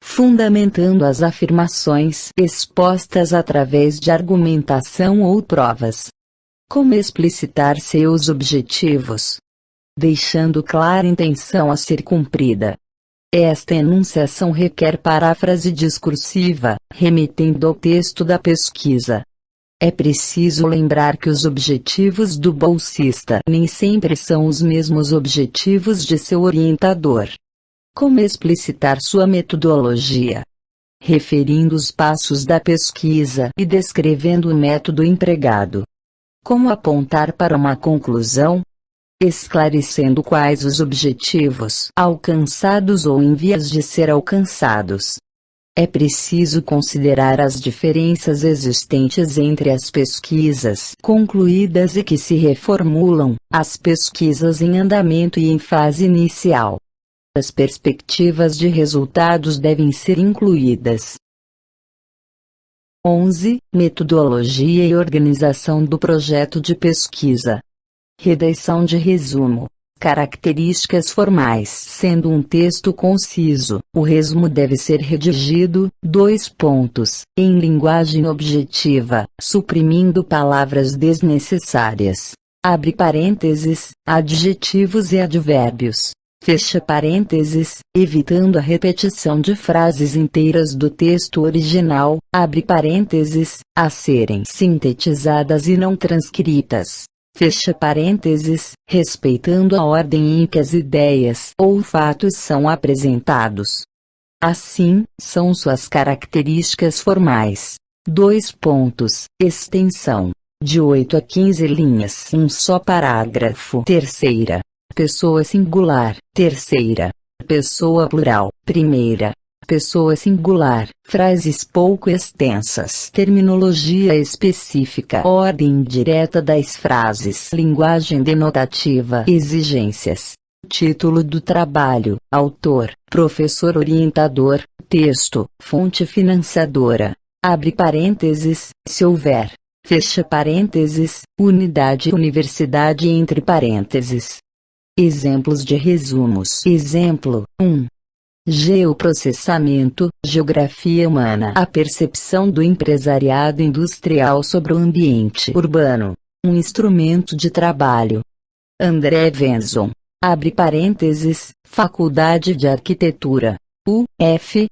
Fundamentando as afirmações expostas através de argumentação ou provas. Como explicitar seus objetivos? Deixando clara a intenção a ser cumprida. Esta enunciação requer paráfrase discursiva, remetendo ao texto da pesquisa. É preciso lembrar que os objetivos do bolsista nem sempre são os mesmos objetivos de seu orientador. Como explicitar sua metodologia? Referindo os passos da pesquisa e descrevendo o método empregado. Como apontar para uma conclusão? Esclarecendo quais os objetivos alcançados ou em vias de ser alcançados. É preciso considerar as diferenças existentes entre as pesquisas concluídas e que se reformulam, as pesquisas em andamento e em fase inicial. As perspectivas de resultados devem ser incluídas. 11. Metodologia e organização do projeto de pesquisa. Redação de resumo. Características formais. Sendo um texto conciso, o resumo deve ser redigido, em linguagem objetiva, suprimindo palavras desnecessárias. Abre parênteses, adjetivos e advérbios. Fecha parênteses, evitando a repetição de frases inteiras do texto original, abre parênteses, a serem sintetizadas e não transcritas. Fecha parênteses, respeitando a ordem em que as ideias ou fatos são apresentados. Assim, são suas características formais. Extensão. De 8 a 15 linhas. Um só parágrafo. Terceira. Pessoa singular. Terceira. Pessoa plural. Primeira. Pessoa singular. Frases pouco extensas. Terminologia específica. Ordem direta das frases. Linguagem denotativa. Exigências. Título do trabalho. Autor. Professor orientador. Texto. Fonte financiadora. Abre parênteses, se houver. Fecha parênteses, unidade universidade entre parênteses. Exemplos de resumos. Exemplo 1. Geoprocessamento, geografia humana. A percepção do empresariado industrial sobre o ambiente urbano. Um instrumento de trabalho. André Venson. Abre parênteses, Faculdade de Arquitetura. UFRGS.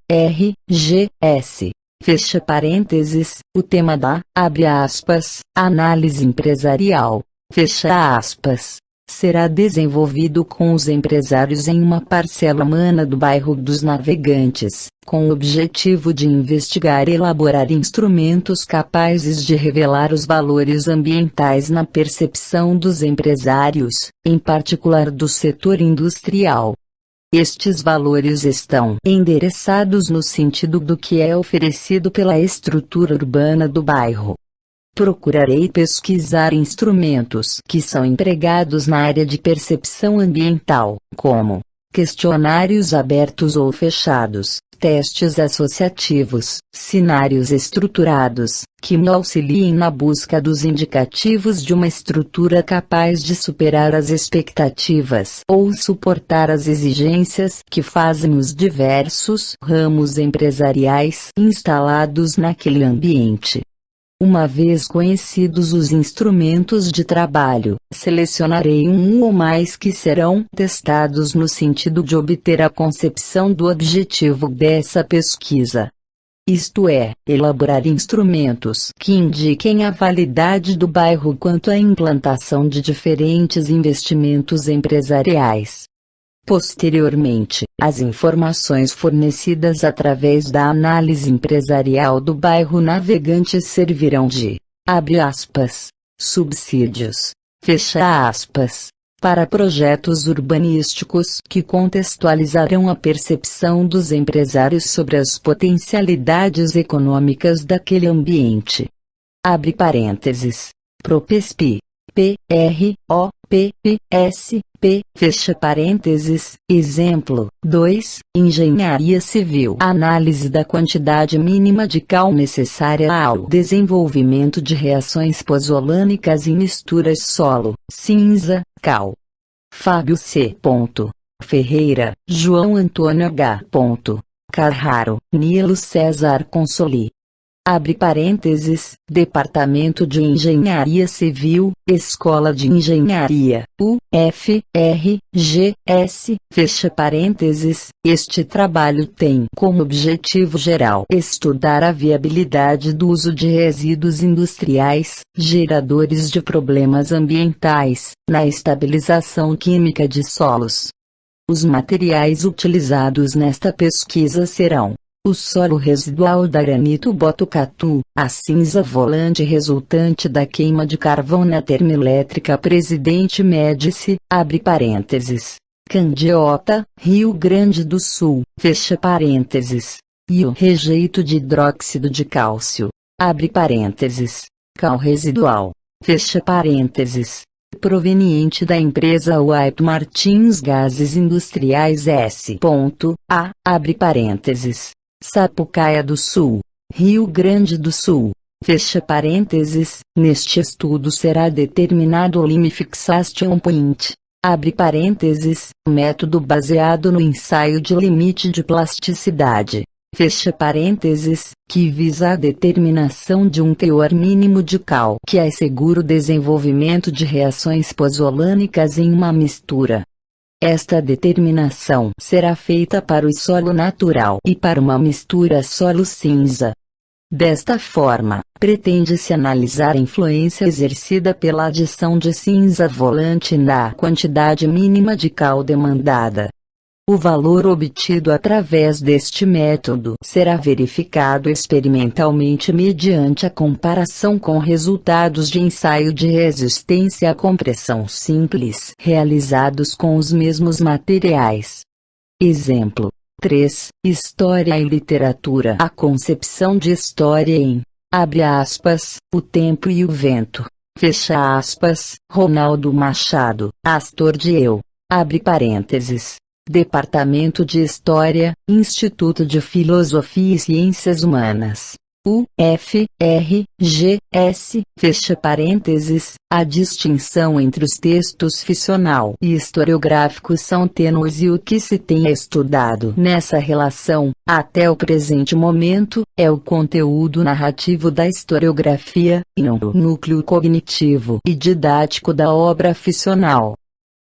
Fecha parênteses, o tema da, abre aspas, análise empresarial. Fecha aspas. Será desenvolvido com os empresários em uma parcela humana do bairro dos Navegantes, com o objetivo de investigar e elaborar instrumentos capazes de revelar os valores ambientais na percepção dos empresários, em particular do setor industrial. Estes valores estão endereçados no sentido do que é oferecido pela estrutura urbana do bairro. Procurarei pesquisar instrumentos que são empregados na área de percepção ambiental, como questionários abertos ou fechados, testes associativos, cenários estruturados, que me auxiliem na busca dos indicativos de uma estrutura capaz de superar as expectativas ou suportar as exigências que fazem os diversos ramos empresariais instalados naquele ambiente. Uma vez conhecidos os instrumentos de trabalho, selecionarei um ou mais que serão testados no sentido de obter a concepção do objetivo dessa pesquisa. Isto é, elaborar instrumentos que indiquem a validade do bairro quanto à implantação de diferentes investimentos empresariais. Posteriormente, as informações fornecidas através da análise empresarial do bairro Navegantes servirão de, abre aspas, subsídios, fecha aspas, para projetos urbanísticos que contextualizarão a percepção dos empresários sobre as potencialidades econômicas daquele ambiente. Abre parênteses. Propesp. PROPSP, fecha parênteses, exemplo 2, engenharia civil. Análise da quantidade mínima de cal necessária ao desenvolvimento de reações pozolânicas em misturas solo, cinza, cal. Fábio C. Ferreira, João Antônio H. Carraro, Nilo César Consoli. Abre parênteses, Departamento de Engenharia Civil, Escola de Engenharia, UFRGS, fecha parênteses, este trabalho tem como objetivo geral estudar a viabilidade do uso de resíduos industriais, geradores de problemas ambientais, na estabilização química de solos. Os materiais utilizados nesta pesquisa serão o solo residual da Granito Botucatu, a cinza volante resultante da queima de carvão na termoelétrica Presidente Médici, abre parênteses, Candiota, Rio Grande do Sul, fecha parênteses, e o rejeito de hidróxido de cálcio, abre parênteses, cal residual, fecha parênteses, proveniente da empresa White Martins Gases Industriais S.A., abre parênteses, Sapucaia do Sul, Rio Grande do Sul. Fecha parênteses, neste estudo será determinado o limit fixation point. Abre parênteses, método baseado no ensaio de limite de plasticidade. Fecha parênteses, que visa a determinação de um teor mínimo de cal que assegura o desenvolvimento de reações pozolânicas em uma mistura. Esta determinação será feita para o solo natural e para uma mistura solo-cinza. Desta forma, pretende-se analisar a influência exercida pela adição de cinza volante na quantidade mínima de cal demandada. O valor obtido através deste método será verificado experimentalmente mediante a comparação com resultados de ensaio de resistência à compressão simples realizados com os mesmos materiais. Exemplo 3. História e literatura. A concepção de história em, abre aspas, O Tempo e o Vento. Fecha aspas, Ronaldo Machado, Astor de Eu. Abre parênteses. Departamento de História, Instituto de Filosofia e Ciências Humanas. UFRGS, fecha parênteses, a distinção entre os textos ficcional e historiográficos são tênues e o que se tem estudado nessa relação, até o presente momento, é o conteúdo narrativo da historiografia, e não o núcleo cognitivo e didático da obra ficcional.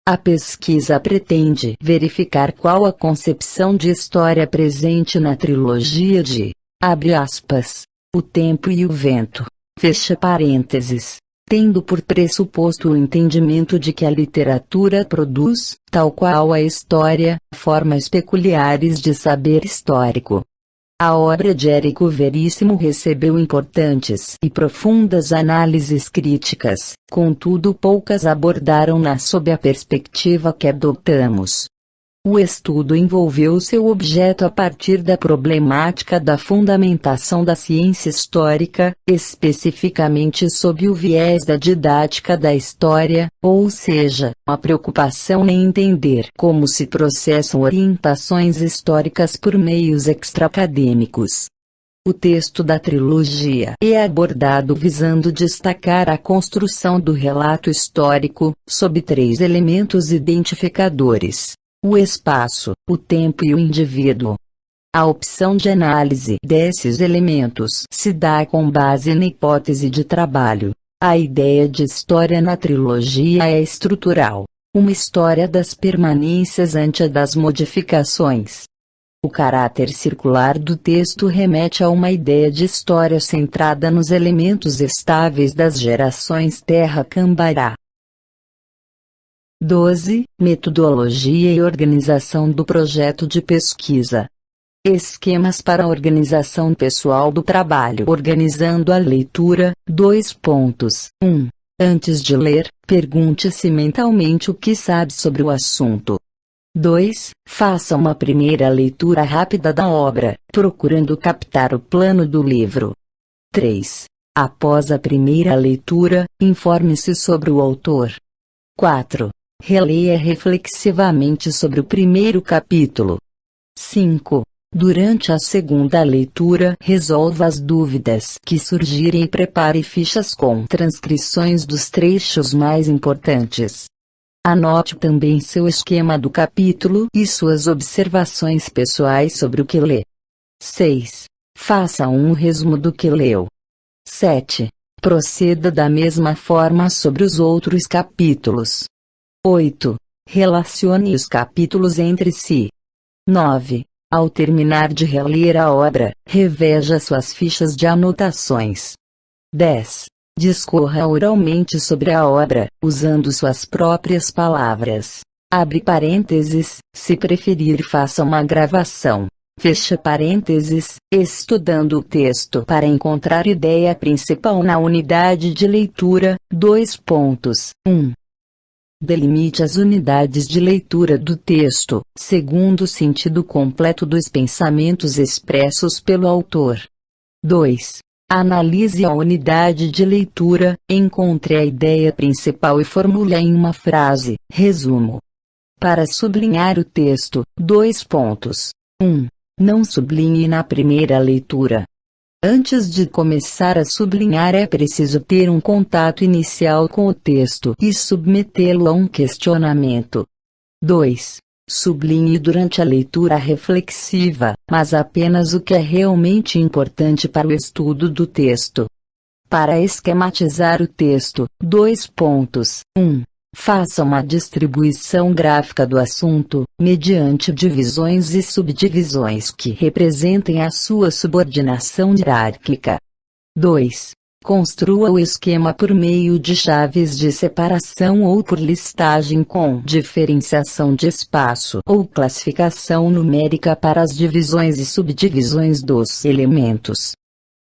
A pesquisa pretende verificar qual a concepção de história presente na trilogia de, abre aspas, O Tempo e o Vento, fecha parênteses, tendo por pressuposto o entendimento de que a literatura produz, tal qual a história, formas peculiares de saber histórico. A obra de Érico Veríssimo recebeu importantes e profundas análises críticas, contudo poucas abordaram-na sob a perspectiva que adotamos. O estudo envolveu seu objeto a partir da problemática da fundamentação da ciência histórica, especificamente sob o viés da didática da história, ou seja, a preocupação em entender como se processam orientações históricas por meios extraacadêmicos. O texto da trilogia é abordado visando destacar a construção do relato histórico, sob 3 elementos identificadores: o espaço, o tempo e o indivíduo. A opção de análise desses elementos se dá com base na hipótese de trabalho. A ideia de história na trilogia é estrutural, uma história das permanências ante a das modificações. O caráter circular do texto remete a uma ideia de história centrada nos elementos estáveis das gerações Terra-Cambará. 12. Metodologia e organização do projeto de pesquisa. Esquemas para a organização pessoal do trabalho. Organizando a leitura. 1. Antes de ler, pergunte-se mentalmente o que sabe sobre o assunto. 2. Faça uma primeira leitura rápida da obra, procurando captar o plano do livro. 3. Após a primeira leitura, informe-se sobre o autor. 4. Releia reflexivamente sobre o primeiro capítulo. 5. Durante a segunda leitura, resolva as dúvidas que surgirem e prepare fichas com transcrições dos trechos mais importantes. Anote também seu esquema do capítulo e suas observações pessoais sobre o que lê. 6. Faça um resumo do que leu. 7. Proceda da mesma forma sobre os outros capítulos. 8. Relacione os capítulos entre si. 9. Ao terminar de reler a obra, reveja suas fichas de anotações. 10. Discorra oralmente sobre a obra, usando suas próprias palavras. Abre parênteses, se preferir faça uma gravação. Fecha parênteses, estudando o texto para encontrar ideia principal na unidade de leitura. 1. Delimite as unidades de leitura do texto, segundo o sentido completo dos pensamentos expressos pelo autor. 2. Analise a unidade de leitura, encontre a ideia principal e formule em uma frase, resumo. Para sublinhar o texto, 1. Não sublinhe na primeira leitura. Antes de começar a sublinhar é preciso ter um contato inicial com o texto e submetê-lo a um questionamento. 2. Sublinhe durante a leitura reflexiva, mas apenas o que é realmente importante para o estudo do texto. Para esquematizar o texto, 2 pontos. 1. Faça uma distribuição gráfica do assunto, mediante divisões e subdivisões que representem a sua subordinação hierárquica. 2. Construa o esquema por meio de chaves de separação ou por listagem com diferenciação de espaço ou classificação numérica para as divisões e subdivisões dos elementos.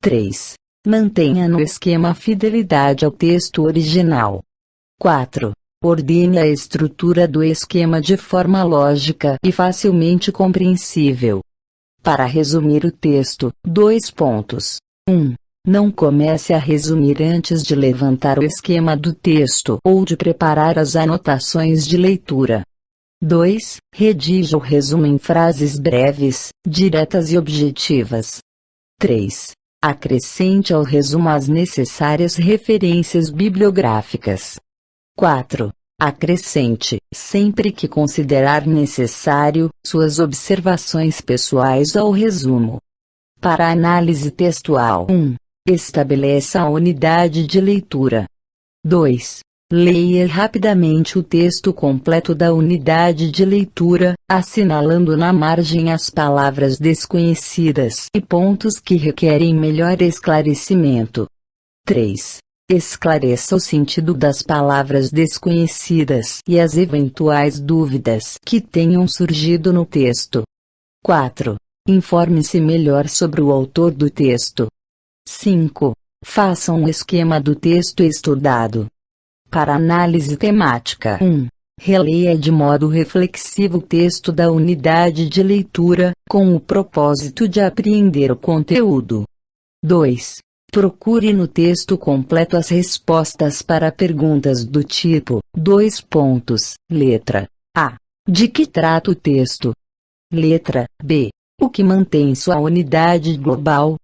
3. Mantenha no esquema a fidelidade ao texto original. 4. Ordene a estrutura do esquema de forma lógica e facilmente compreensível. Para resumir o texto, 2 pontos. 1. Não comece a resumir antes de levantar o esquema do texto ou de preparar as anotações de leitura. 2. Redija o resumo em frases breves, diretas e objetivas. 3. Acrescente ao resumo as necessárias referências bibliográficas. 4. Acrescente, sempre que considerar necessário, suas observações pessoais ao resumo. Para a análise textual. 1. Estabeleça a unidade de leitura. 2. Leia rapidamente o texto completo da unidade de leitura, assinalando na margem as palavras desconhecidas e pontos que requerem melhor esclarecimento. 3. Esclareça o sentido das palavras desconhecidas e as eventuais dúvidas que tenham surgido no texto. 4. Informe-se melhor sobre o autor do texto. 5. Faça um esquema do texto estudado. Para análise temática. 1. Releia de modo reflexivo o texto da unidade de leitura, com o propósito de apreender o conteúdo. 2. Procure no texto completo as respostas para perguntas do tipo: 2 pontos. Letra A. De que trata o texto? Letra B. O que mantém sua unidade global?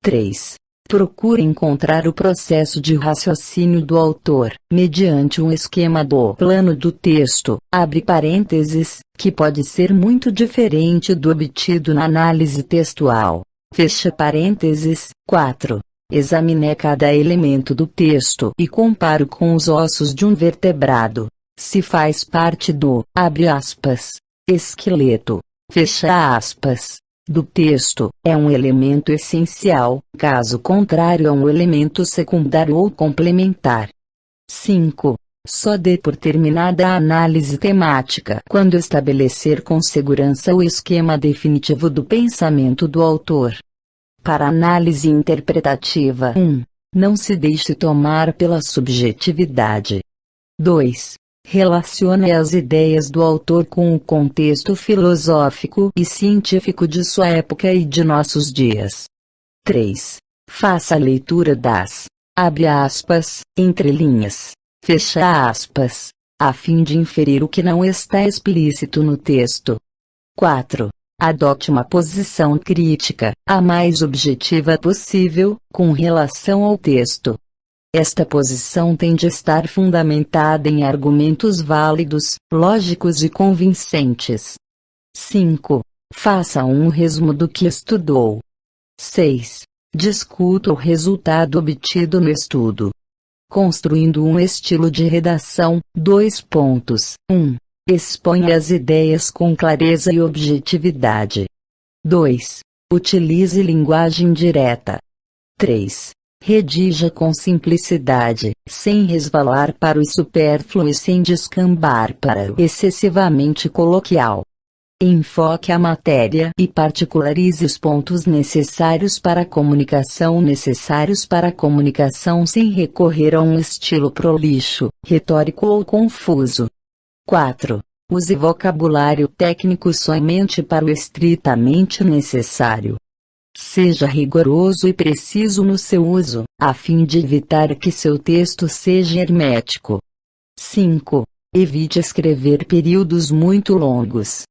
3. Procure encontrar o processo de raciocínio do autor, mediante um esquema do plano do texto, abre parênteses, que pode ser muito diferente do obtido na análise textual. Fecha parênteses. 4. Examine cada elemento do texto e compare com os ossos de um vertebrado. Se faz parte do, abre aspas, esqueleto, fecha aspas, do texto, é um elemento essencial, caso contrário é um elemento secundário ou complementar. 5. Só dê por terminada a análise temática quando estabelecer com segurança o esquema definitivo do pensamento do autor. Para análise interpretativa. 1. Não se deixe tomar pela subjetividade. 2. Relacione as ideias do autor com o contexto filosófico e científico de sua época e de nossos dias. 3. Faça a leitura das, abre aspas, entrelinhas, fecha aspas, a fim de inferir o que não está explícito no texto. 4. Adote uma posição crítica, a mais objetiva possível, com relação ao texto. Esta posição tem de estar fundamentada em argumentos válidos, lógicos e convincentes. 5. Faça um resumo do que estudou. 6. Discuta o resultado obtido no estudo. Construindo um estilo de redação. 2 pontos. 1. Exponha as ideias com clareza e objetividade. 2. Utilize linguagem direta. 3. Redija com simplicidade, sem resvalar para o supérfluo e sem descambar para o excessivamente coloquial. Enfoque a matéria e particularize os pontos necessários para a comunicação sem recorrer a um estilo prolixo, retórico ou confuso. 4. Use vocabulário técnico somente para o estritamente necessário. Seja rigoroso e preciso no seu uso, a fim de evitar que seu texto seja hermético. 5. Evite escrever períodos muito longos.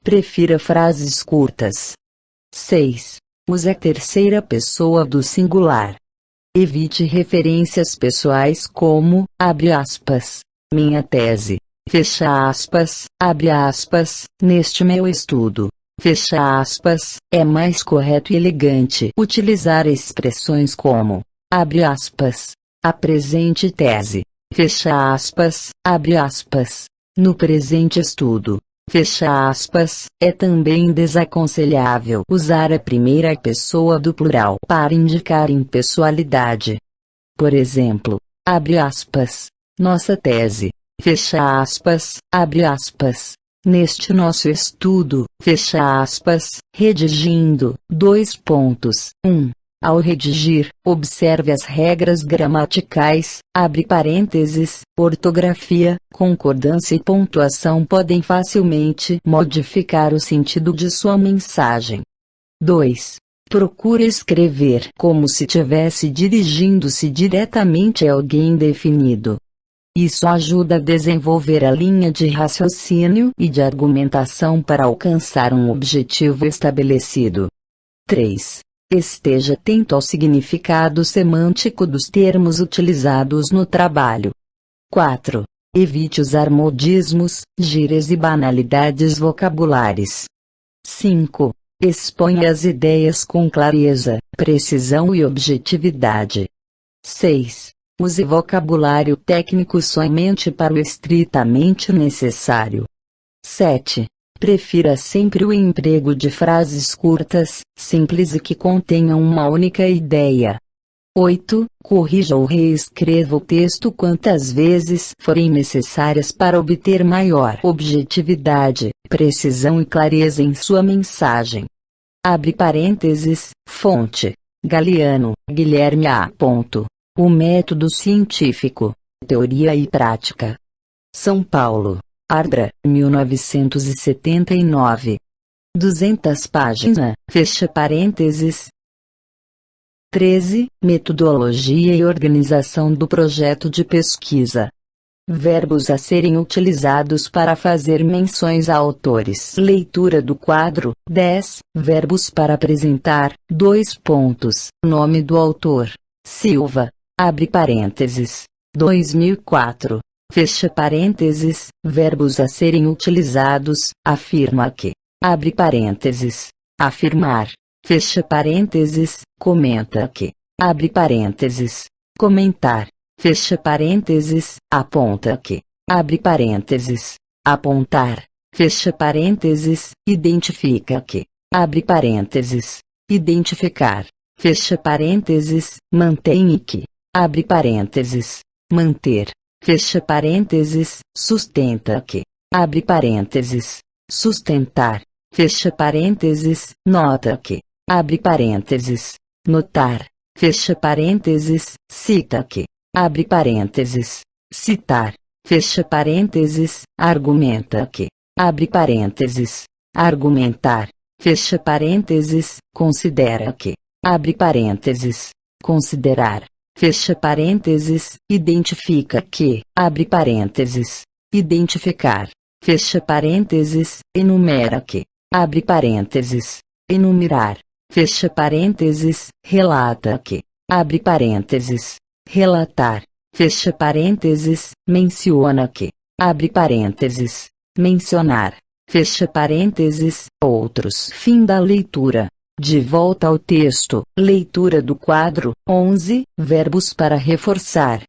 Prefira frases curtas. 6. Use a terceira pessoa do singular. Evite referências pessoais como, abre aspas, minha tese, fecha aspas, abre aspas, neste meu estudo, fecha aspas. É mais correto e elegante utilizar expressões como, abre aspas, a presente tese, fecha aspas, abre aspas, no presente estudo, fecha aspas. É também desaconselhável usar a primeira pessoa do plural para indicar impessoalidade. Por exemplo, abre aspas, nossa tese, fecha aspas, abre aspas, neste nosso estudo, fecha aspas, redigindo, 1. Ao redigir, observe as regras gramaticais, abre parênteses, ortografia, concordância e pontuação podem facilmente modificar o sentido de sua mensagem. 2. Procure escrever como se estivesse dirigindo-se diretamente a alguém definido. Isso ajuda a desenvolver a linha de raciocínio e de argumentação para alcançar um objetivo estabelecido. 3. Esteja atento ao significado semântico dos termos utilizados no trabalho. 4. Evite usar modismos, gírias e banalidades vocabulares. 5. Exponha as ideias com clareza, precisão e objetividade. 6. Use vocabulário técnico somente para o estritamente necessário. 7. Prefira sempre o emprego de frases curtas, simples e que contenham uma única ideia. 8. Corrija ou reescreva o texto quantas vezes forem necessárias para obter maior objetividade, precisão e clareza em sua mensagem. Abre parênteses, fonte. Galiano, Guilherme A. O método científico. Teoria e prática. São Paulo. Ardra, 1979. 200 páginas, fecha parênteses. 13. Metodologia e organização do projeto de pesquisa. Verbos a serem utilizados para fazer menções a autores. Leitura do quadro. 10. Verbos para apresentar. Nome do autor. Silva. Abre parênteses. 2004. Fecha parênteses. Verbos a serem utilizados. Afirma que. Abre parênteses. Afirmar. Fecha parênteses. Comenta que. Abre parênteses. Comentar. Fecha parênteses. Aponta que. Abre parênteses. Apontar. Fecha parênteses. Identifica que. Abre parênteses. Identificar. Fecha parênteses. Mantém que. Abre parênteses. Manter. Fecha parênteses. Sustenta que. Abre parênteses. Sustentar. Fecha parênteses. Nota que. Abre parênteses. Notar. Fecha parênteses. Cita que. Abre parênteses. Citar. Fecha parênteses. Argumenta que. Abre parênteses. Argumentar. Fecha parênteses. Considera que. Abre parênteses. Considerar. Fecha parênteses. Identifica que. Abre parênteses. Identificar. Fecha parênteses. Enumera que. Abre parênteses. Enumerar. Fecha parênteses. Relata que. Abre parênteses. Relatar. Fecha parênteses. Menciona que. Abre parênteses. Mencionar. Fecha parênteses. Outros. Fim da leitura. De volta ao texto. Leitura do quadro. 11. Verbos para reforçar.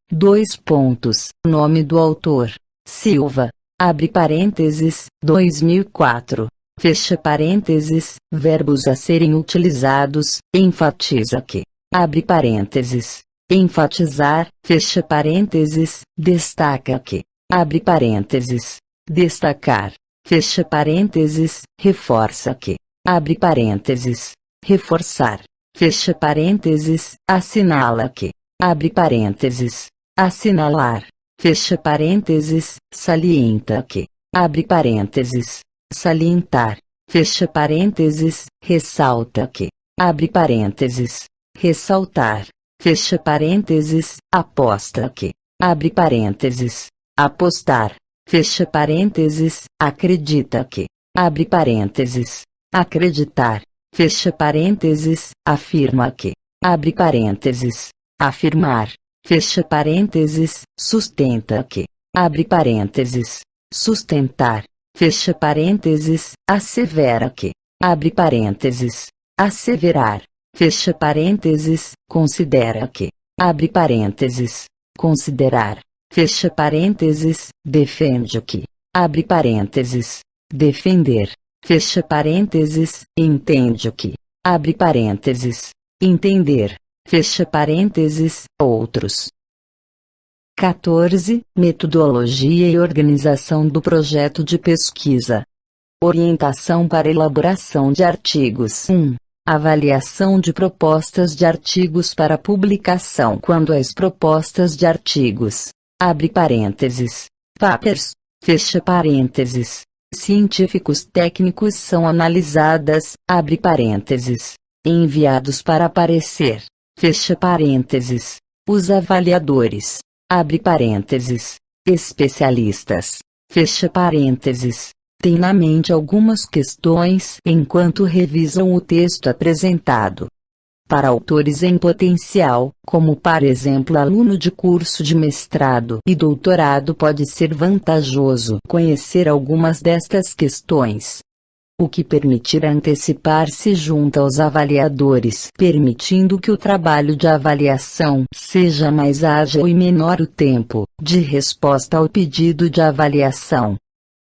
Nome do autor. Silva. Abre parênteses. 2004. Fecha parênteses. Verbos a serem utilizados. Enfatiza que. Abre parênteses. Enfatizar. Fecha parênteses. Destaca que. Abre parênteses. Destacar. Fecha parênteses. Reforça que. Abre parênteses. Reforçar. Fecha parênteses. Assinala que. Abre parênteses. Assinalar. Fecha parênteses. Salienta que. Abre parênteses. Salientar. Fecha parênteses. Ressalta que. Abre parênteses. Ressaltar. Fecha parênteses. Aposta que. Abre parênteses. Apostar. Fecha parênteses. Acredita que. Abre parênteses. Acreditar. fecha parênteses, afirma que, abre parênteses, afirmar, fecha parênteses, sustenta que, abre parênteses, sustentar, fecha parênteses, assevera que, abre parênteses, asseverar, fecha parênteses, considera que, abre parênteses, considerar, fecha parênteses, defende que, abre parênteses, defender, fecha parênteses, entende que, abre parênteses, entender, fecha parênteses, outros. 14. Metodologia e organização do projeto de pesquisa. Orientação para elaboração de artigos. 1. Avaliação de propostas de artigos para publicação. Quando as propostas de artigos, abre parênteses, papers, fecha parênteses, científicos técnicos são analisadas, abre parênteses, enviados para parecer, fecha parênteses, os avaliadores, abre parênteses, especialistas, fecha parênteses, têm na mente algumas questões enquanto revisam o texto apresentado. Para autores em potencial, como por exemplo aluno de curso de mestrado e doutorado, pode ser vantajoso conhecer algumas destas questões, o que permitirá antecipar-se junto aos avaliadores, permitindo que o trabalho de avaliação seja mais ágil e menor o tempo de resposta ao pedido de avaliação.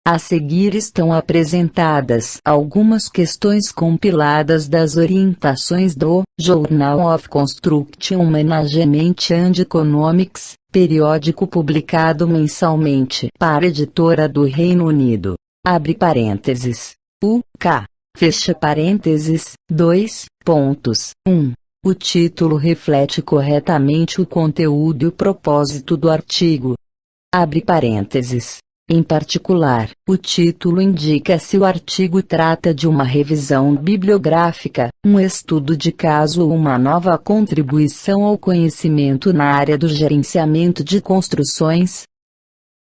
A seguir estão apresentadas algumas questões compiladas das orientações do Journal of Construction Management and Economics, periódico publicado mensalmente para a editora do Reino Unido. Abre parênteses. UK. Fecha parênteses. 2 pontos. 1. O título reflete corretamente o conteúdo e o propósito do artigo. Abre parênteses. Em particular, o título indica se o artigo trata de uma revisão bibliográfica, um estudo de caso ou uma nova contribuição ao conhecimento na área do gerenciamento de construções.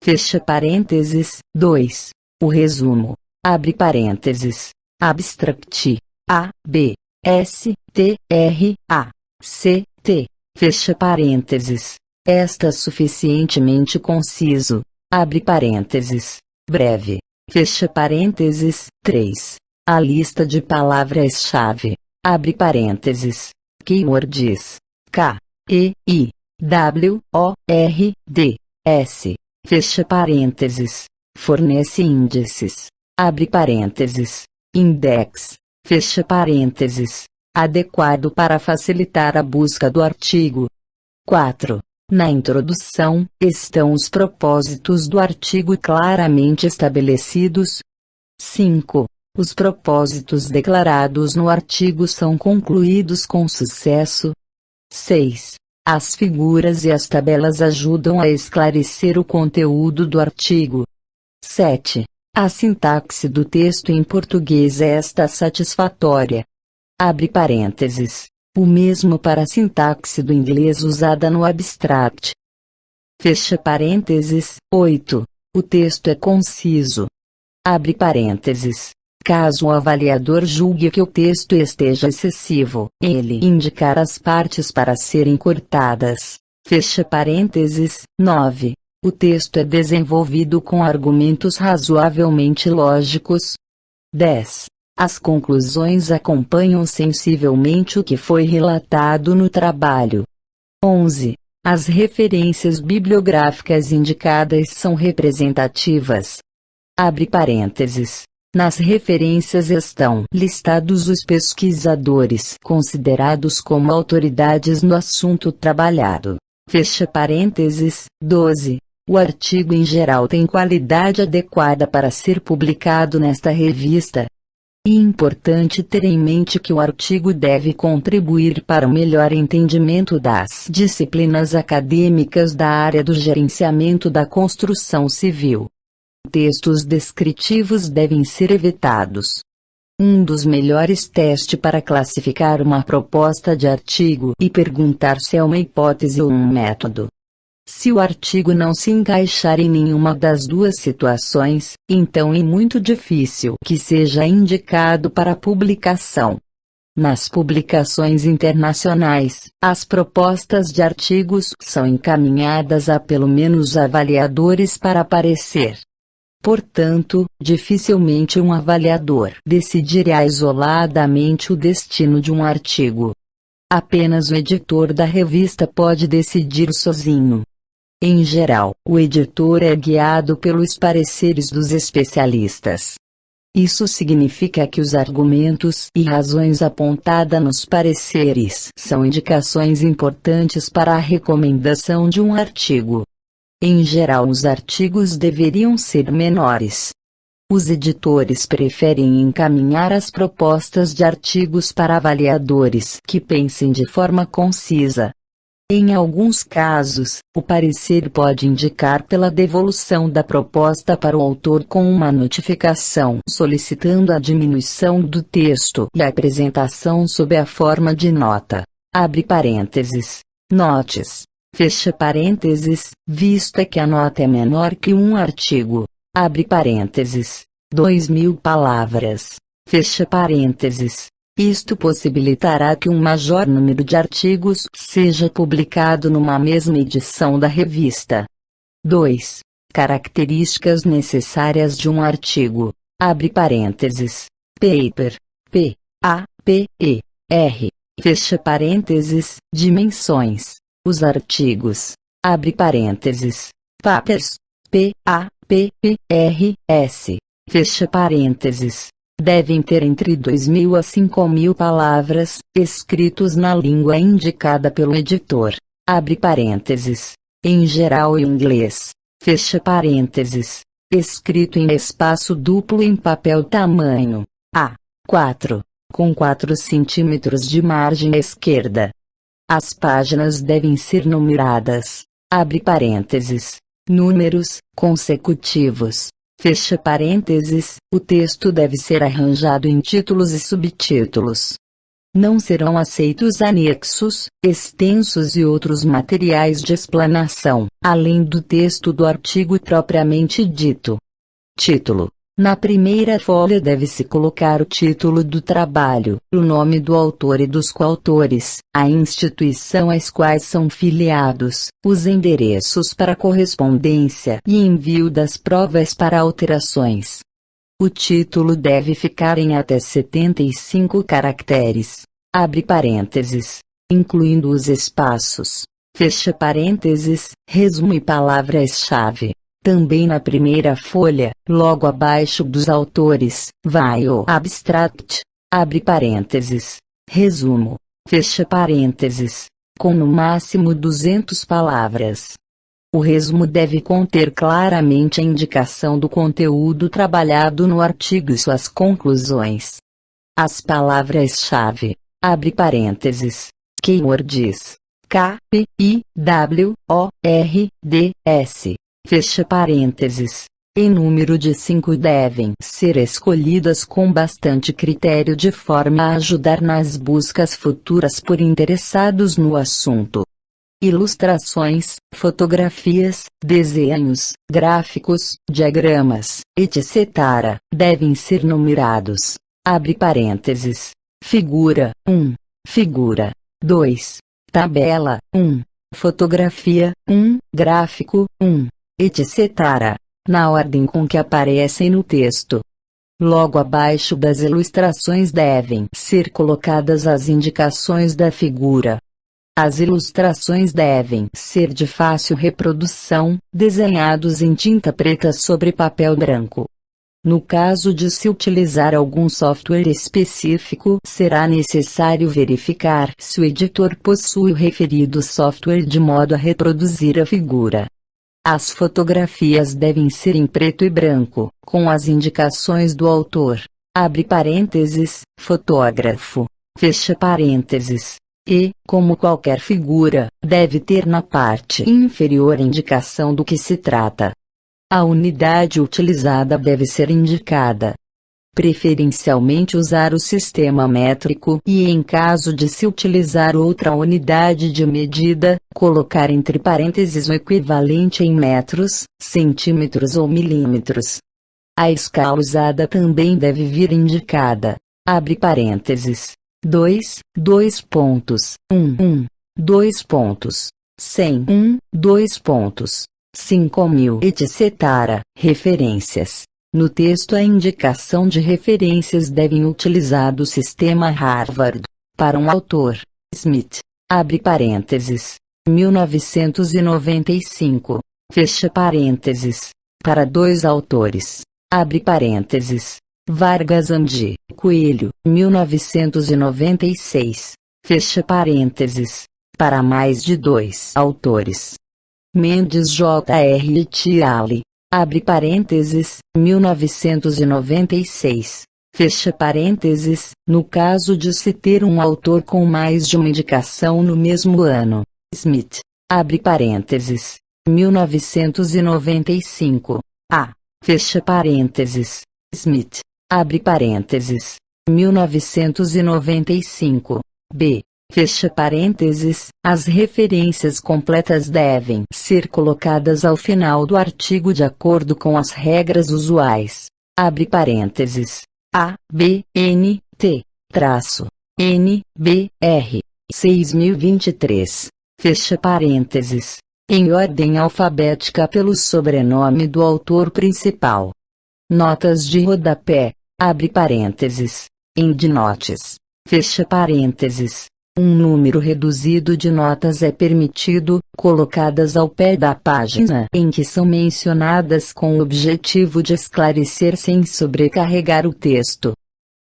Fecha parênteses. 2. O resumo. Abre parênteses. Abstract. A, B, S, T, R, A, C, T. Fecha parênteses. Está suficientemente conciso. Abre parênteses. Breve. Fecha parênteses. 3. A lista de palavras-chave. Abre parênteses. Keywords. K, E, I, W, O, R, D, S. Fecha parênteses. Fornece índices. Abre parênteses. Index. Fecha parênteses. Adequado para facilitar a busca do artigo. 4. Na introdução, estão os propósitos do artigo claramente estabelecidos. 5. Os propósitos declarados no artigo são concluídos com sucesso. 6. As figuras e as tabelas ajudam a esclarecer o conteúdo do artigo. 7. A sintaxe do texto em português está satisfatória. Abre parênteses. O mesmo para a sintaxe do inglês usada no abstract. Fecha parênteses. 8. O texto é conciso. Abre parênteses. Caso o avaliador julgue que o texto esteja excessivo, ele indicar as partes para serem cortadas. Fecha parênteses. 9. O texto é desenvolvido com argumentos razoavelmente lógicos. 10. As conclusões acompanham sensivelmente o que foi relatado no trabalho. 11. As referências bibliográficas indicadas são representativas. Abre parênteses. Nas referências estão listados os pesquisadores considerados como autoridades no assunto trabalhado. Fecha parênteses. 12. O artigo em geral tem qualidade adequada para ser publicado nesta revista. É importante ter em mente que o artigo deve contribuir para o melhor entendimento das disciplinas acadêmicas da área do gerenciamento da construção civil. Textos descritivos devem ser evitados. Um dos melhores testes para classificar uma proposta de artigo e perguntar se é uma hipótese ou um método. Se o artigo não se encaixar em nenhuma das duas situações, então é muito difícil que seja indicado para publicação. Nas publicações internacionais, as propostas de artigos são encaminhadas a pelo menos avaliadores para aparecer. Portanto, dificilmente um avaliador decidirá isoladamente o destino de um artigo. Apenas o editor da revista pode decidir sozinho. Em geral, o editor é guiado pelos pareceres dos especialistas. Isso significa que os argumentos e razões apontadas nos pareceres são indicações importantes para a recomendação de um artigo. Em geral, os artigos deveriam ser menores. Os editores preferem encaminhar as propostas de artigos para avaliadores que pensem de forma concisa. Em alguns casos, o parecer pode indicar pela devolução da proposta para o autor com uma notificação solicitando a diminuição do texto e a apresentação sob a forma de nota. Abre parênteses. Notes. Fecha parênteses, vista que a nota é menor que um artigo. Abre parênteses. 2.000 palavras. Fecha parênteses. Isto possibilitará que um maior número de artigos seja publicado numa mesma edição da revista. 2. Características necessárias de um artigo. Abre parênteses. Paper. P-A-P-E-R. Fecha parênteses. Dimensões. Os artigos. Abre parênteses. Papers. P-A-P-E-R-S. Fecha parênteses. Devem ter entre 2.000 a 5.000 palavras, escritos na língua indicada pelo editor. Abre parênteses. Em geral em inglês. Fecha parênteses. Escrito em espaço duplo em papel tamanho A4, com 4 centímetros de margem esquerda. As páginas devem ser numeradas. Abre parênteses. Números consecutivos. Fecha parênteses, o texto deve ser arranjado em títulos e subtítulos. Não serão aceitos anexos, extensos e outros materiais de explanação, além do texto do artigo propriamente dito. Título. Na primeira folha deve-se colocar o título do trabalho, o nome do autor e dos coautores, a instituição às quais são filiados, os endereços para correspondência e envio das provas para alterações. O título deve ficar em até 75 caracteres. Abre parênteses. Incluindo os espaços. Fecha parênteses, resumo e palavras-chave. Também na primeira folha, logo abaixo dos autores, vai o abstract, abre parênteses, resumo, fecha parênteses, com no máximo 200 palavras. O resumo deve conter claramente a indicação do conteúdo trabalhado no artigo e suas conclusões. As palavras-chave, abre parênteses, keywords, K-E-Y-W-O-R-D-S. Fecha parênteses. Em número de 5 devem ser escolhidas com bastante critério de forma a ajudar nas buscas futuras por interessados no assunto. Ilustrações, fotografias, desenhos, gráficos, diagramas, etc. devem ser numerados. Abre parênteses. Figura 1. Figura 2. Tabela 1. Fotografia 1. Gráfico 1. etc., na ordem com que aparecem no texto. Logo abaixo das ilustrações devem ser colocadas as indicações da figura. As ilustrações devem ser de fácil reprodução, desenhados em tinta preta sobre papel branco. No caso de se utilizar algum software específico, será necessário verificar se o editor possui o referido software de modo a reproduzir a figura. As fotografias devem ser em preto e branco, com as indicações do autor. Abre parênteses, fotógrafo. Fecha parênteses. E, como qualquer figura, deve ter na parte inferior a indicação do que se trata. A unidade utilizada deve ser indicada. Preferencialmente usar o sistema métrico e, em caso de se utilizar outra unidade de medida, colocar entre parênteses o equivalente em metros, centímetros ou milímetros. A escala usada também deve vir indicada. Abre parênteses. 2, 2 pontos, 2 pontos, 100, 2 pontos, 5.000 etc. Referências. No texto a indicação de referências devem utilizar do sistema Harvard. Para um autor, Smith, abre parênteses, 1995, fecha parênteses. Para dois autores, abre parênteses, Vargas Andi, Coelho, 1996, fecha parênteses. Para mais de dois autores, Mendes J.R. Tiali, abre parênteses, 1996, fecha parênteses, no caso de se ter um autor com mais de uma indicação no mesmo ano. Smith, abre parênteses, 1995, A, fecha parênteses, Smith, abre parênteses, 1995, B, fecha parênteses, as referências completas devem ser colocadas ao final do artigo de acordo com as regras usuais. Abre parênteses, A, B, N, T, traço, N, B, R, 6023, fecha parênteses, em ordem alfabética pelo sobrenome do autor principal. Notas de rodapé, abre parênteses, endnotes, fecha parênteses. Um número reduzido de notas é permitido, colocadas ao pé da página em que são mencionadas com o objetivo de esclarecer sem sobrecarregar o texto.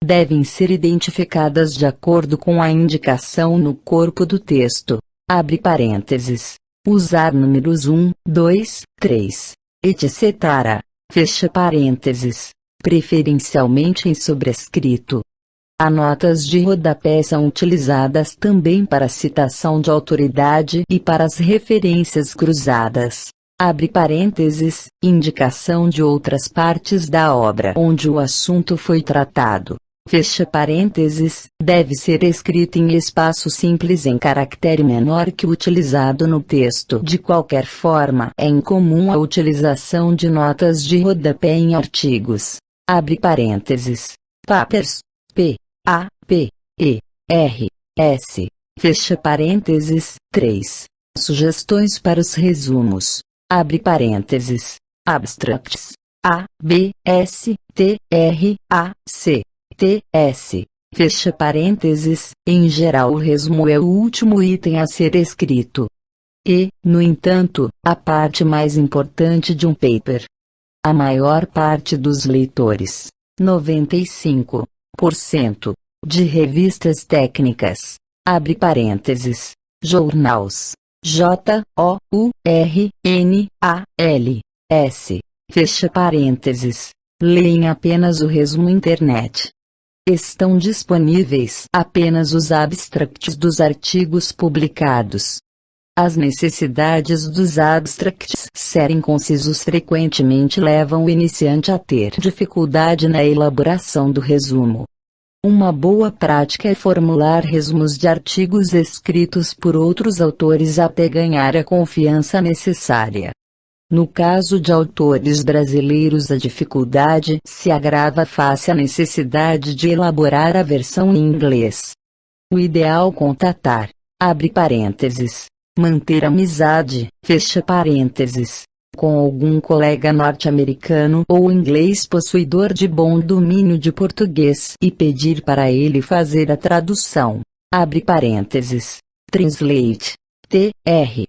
Devem ser identificadas de acordo com a indicação no corpo do texto. Abre parênteses. Usar números 1, 2, 3, etc. Fecha parênteses. Preferencialmente em sobrescrito. As notas de rodapé são utilizadas também para citação de autoridade e para as referências cruzadas. Abre parênteses, indicação de outras partes da obra onde o assunto foi tratado. Fecha parênteses, deve ser escrito em espaço simples em caractere menor que o utilizado no texto. De qualquer forma, é incomum a utilização de notas de rodapé em artigos. Abre parênteses. Papers. P. A, P, E, R, S, fecha parênteses, 3. Sugestões para os resumos, abre parênteses, abstracts, A, B, S, T, R, A, C, T, S, fecha parênteses, em geral o resumo é o último item a ser escrito. E, no entanto, a parte mais importante de um paper. A maior parte dos leitores, 95%, de revistas técnicas, abre parênteses, journals, Journals, fecha parênteses, leem apenas o resumo internet. Estão disponíveis apenas os abstracts dos artigos publicados. As necessidades dos abstracts serem concisos frequentemente levam o iniciante a ter dificuldade na elaboração do resumo. Uma boa prática é formular resumos de artigos escritos por outros autores até ganhar a confiança necessária. No caso de autores brasileiros, a dificuldade se agrava face à necessidade de elaborar a versão em inglês. O ideal contatar, abre parênteses, manter amizade, fecha parênteses, com algum colega norte-americano ou inglês possuidor de bom domínio de português e pedir para ele fazer a tradução, abre parênteses, translate, T-R-A-N-S-L-A-T-E,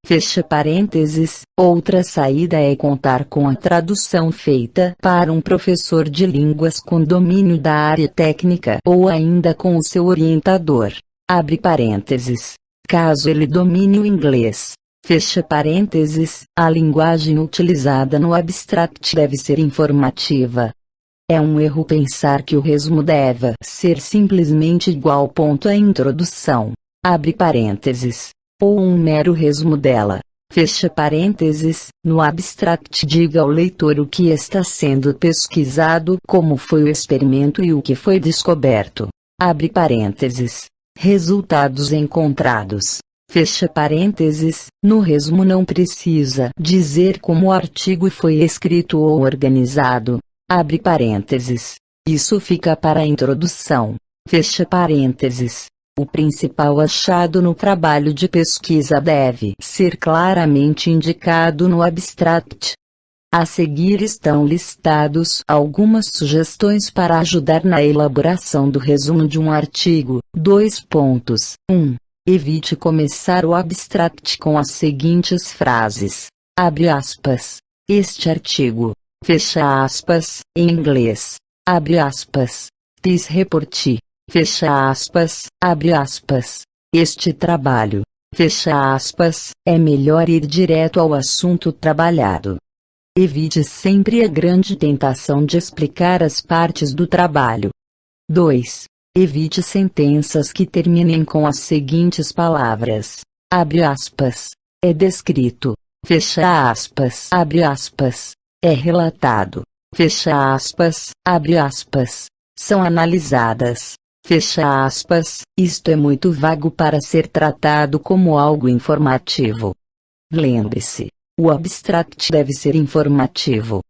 fecha parênteses. Outra saída é contar com a tradução feita para um professor de línguas com domínio da área técnica ou ainda com o seu orientador, abre parênteses, caso ele domine o inglês, fecha parênteses. A linguagem utilizada no abstract deve ser informativa. É um erro pensar que o resumo deva ser simplesmente igual ponto à introdução, abre parênteses, ou um mero resumo dela, fecha parênteses. No abstract diga ao leitor o que está sendo pesquisado, como foi o experimento e o que foi descoberto, abre parênteses, resultados encontrados, fecha parênteses. No resumo não precisa dizer como o artigo foi escrito ou organizado, abre parênteses. Isso fica para a introdução. Fecha parênteses. O principal achado no trabalho de pesquisa deve ser claramente indicado no abstract. A seguir estão listados algumas sugestões para ajudar na elaboração do resumo de um artigo. 1. Evite começar o abstract com as seguintes frases. Abre aspas. Este artigo. Fecha aspas, em inglês. Abre aspas. This report. Fecha aspas, abre aspas. Este trabalho. Fecha aspas, é melhor ir direto ao assunto trabalhado. Evite sempre a grande tentação de explicar as partes do trabalho. 2. Evite sentenças que terminem com as seguintes palavras. Abre aspas. É descrito. Fecha aspas. Abre aspas. É relatado. Fecha aspas. Abre aspas. São analisadas. Fecha aspas. Isto é muito vago para ser tratado como algo informativo. Lembre-se. O abstract deve ser informativo.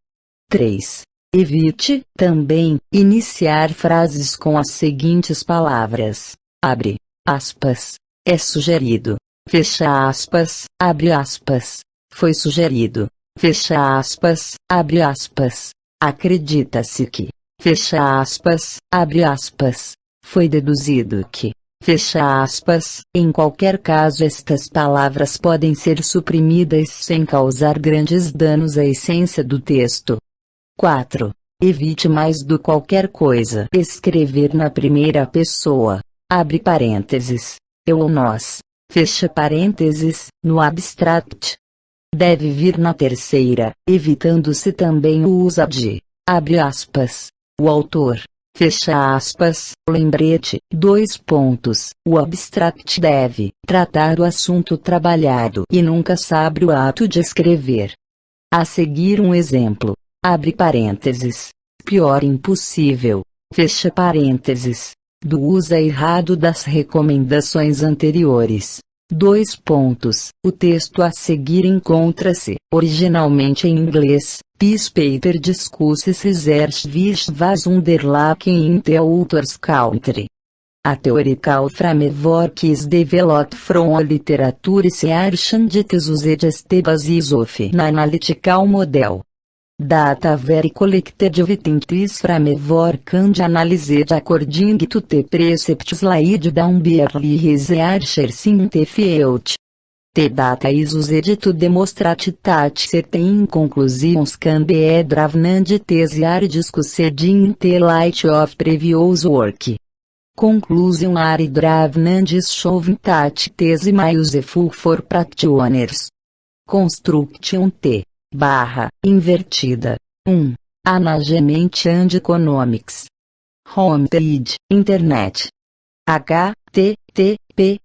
3. Evite, também, iniciar frases com as seguintes palavras. Abre aspas. É sugerido. Fecha aspas. Abre aspas. Foi sugerido. Fecha aspas. Abre aspas. Acredita-se que. Fecha aspas. Abre aspas. Foi deduzido que. Fecha aspas. Em qualquer caso, estas palavras podem ser suprimidas sem causar grandes danos à essência do texto. 4. Evite mais do que qualquer coisa escrever na primeira pessoa. Abre parênteses. Eu ou nós. Fecha parênteses, no abstract. Deve vir na terceira, evitando-se também o uso de. Abre aspas. O autor. Fecha aspas, lembrete, 2 pontos. O abstract deve tratar o assunto trabalhado e nunca sobre o ato de escrever. A seguir um exemplo. Abre parênteses. Pior impossível. Fecha parênteses. Do uso errado das recomendações anteriores. 2 pontos. O texto a seguir encontra-se, originalmente em inglês, Peace Paper Discusses Research was undertaken in the author's country. A theoretical framework is developed from a literature research and it is used basis of an analytical model. Data were collected within this framework and analyzed according to the precepts laid down by early researchers in the field. The data is used to demonstrate that certain conclusions can be drawn and these are discussed in the light of previous work. Conclusion are drawn and shown that these may useful for practitioners. Construction T. Invertida. 1. Management and Economics. Homepage, Internet. http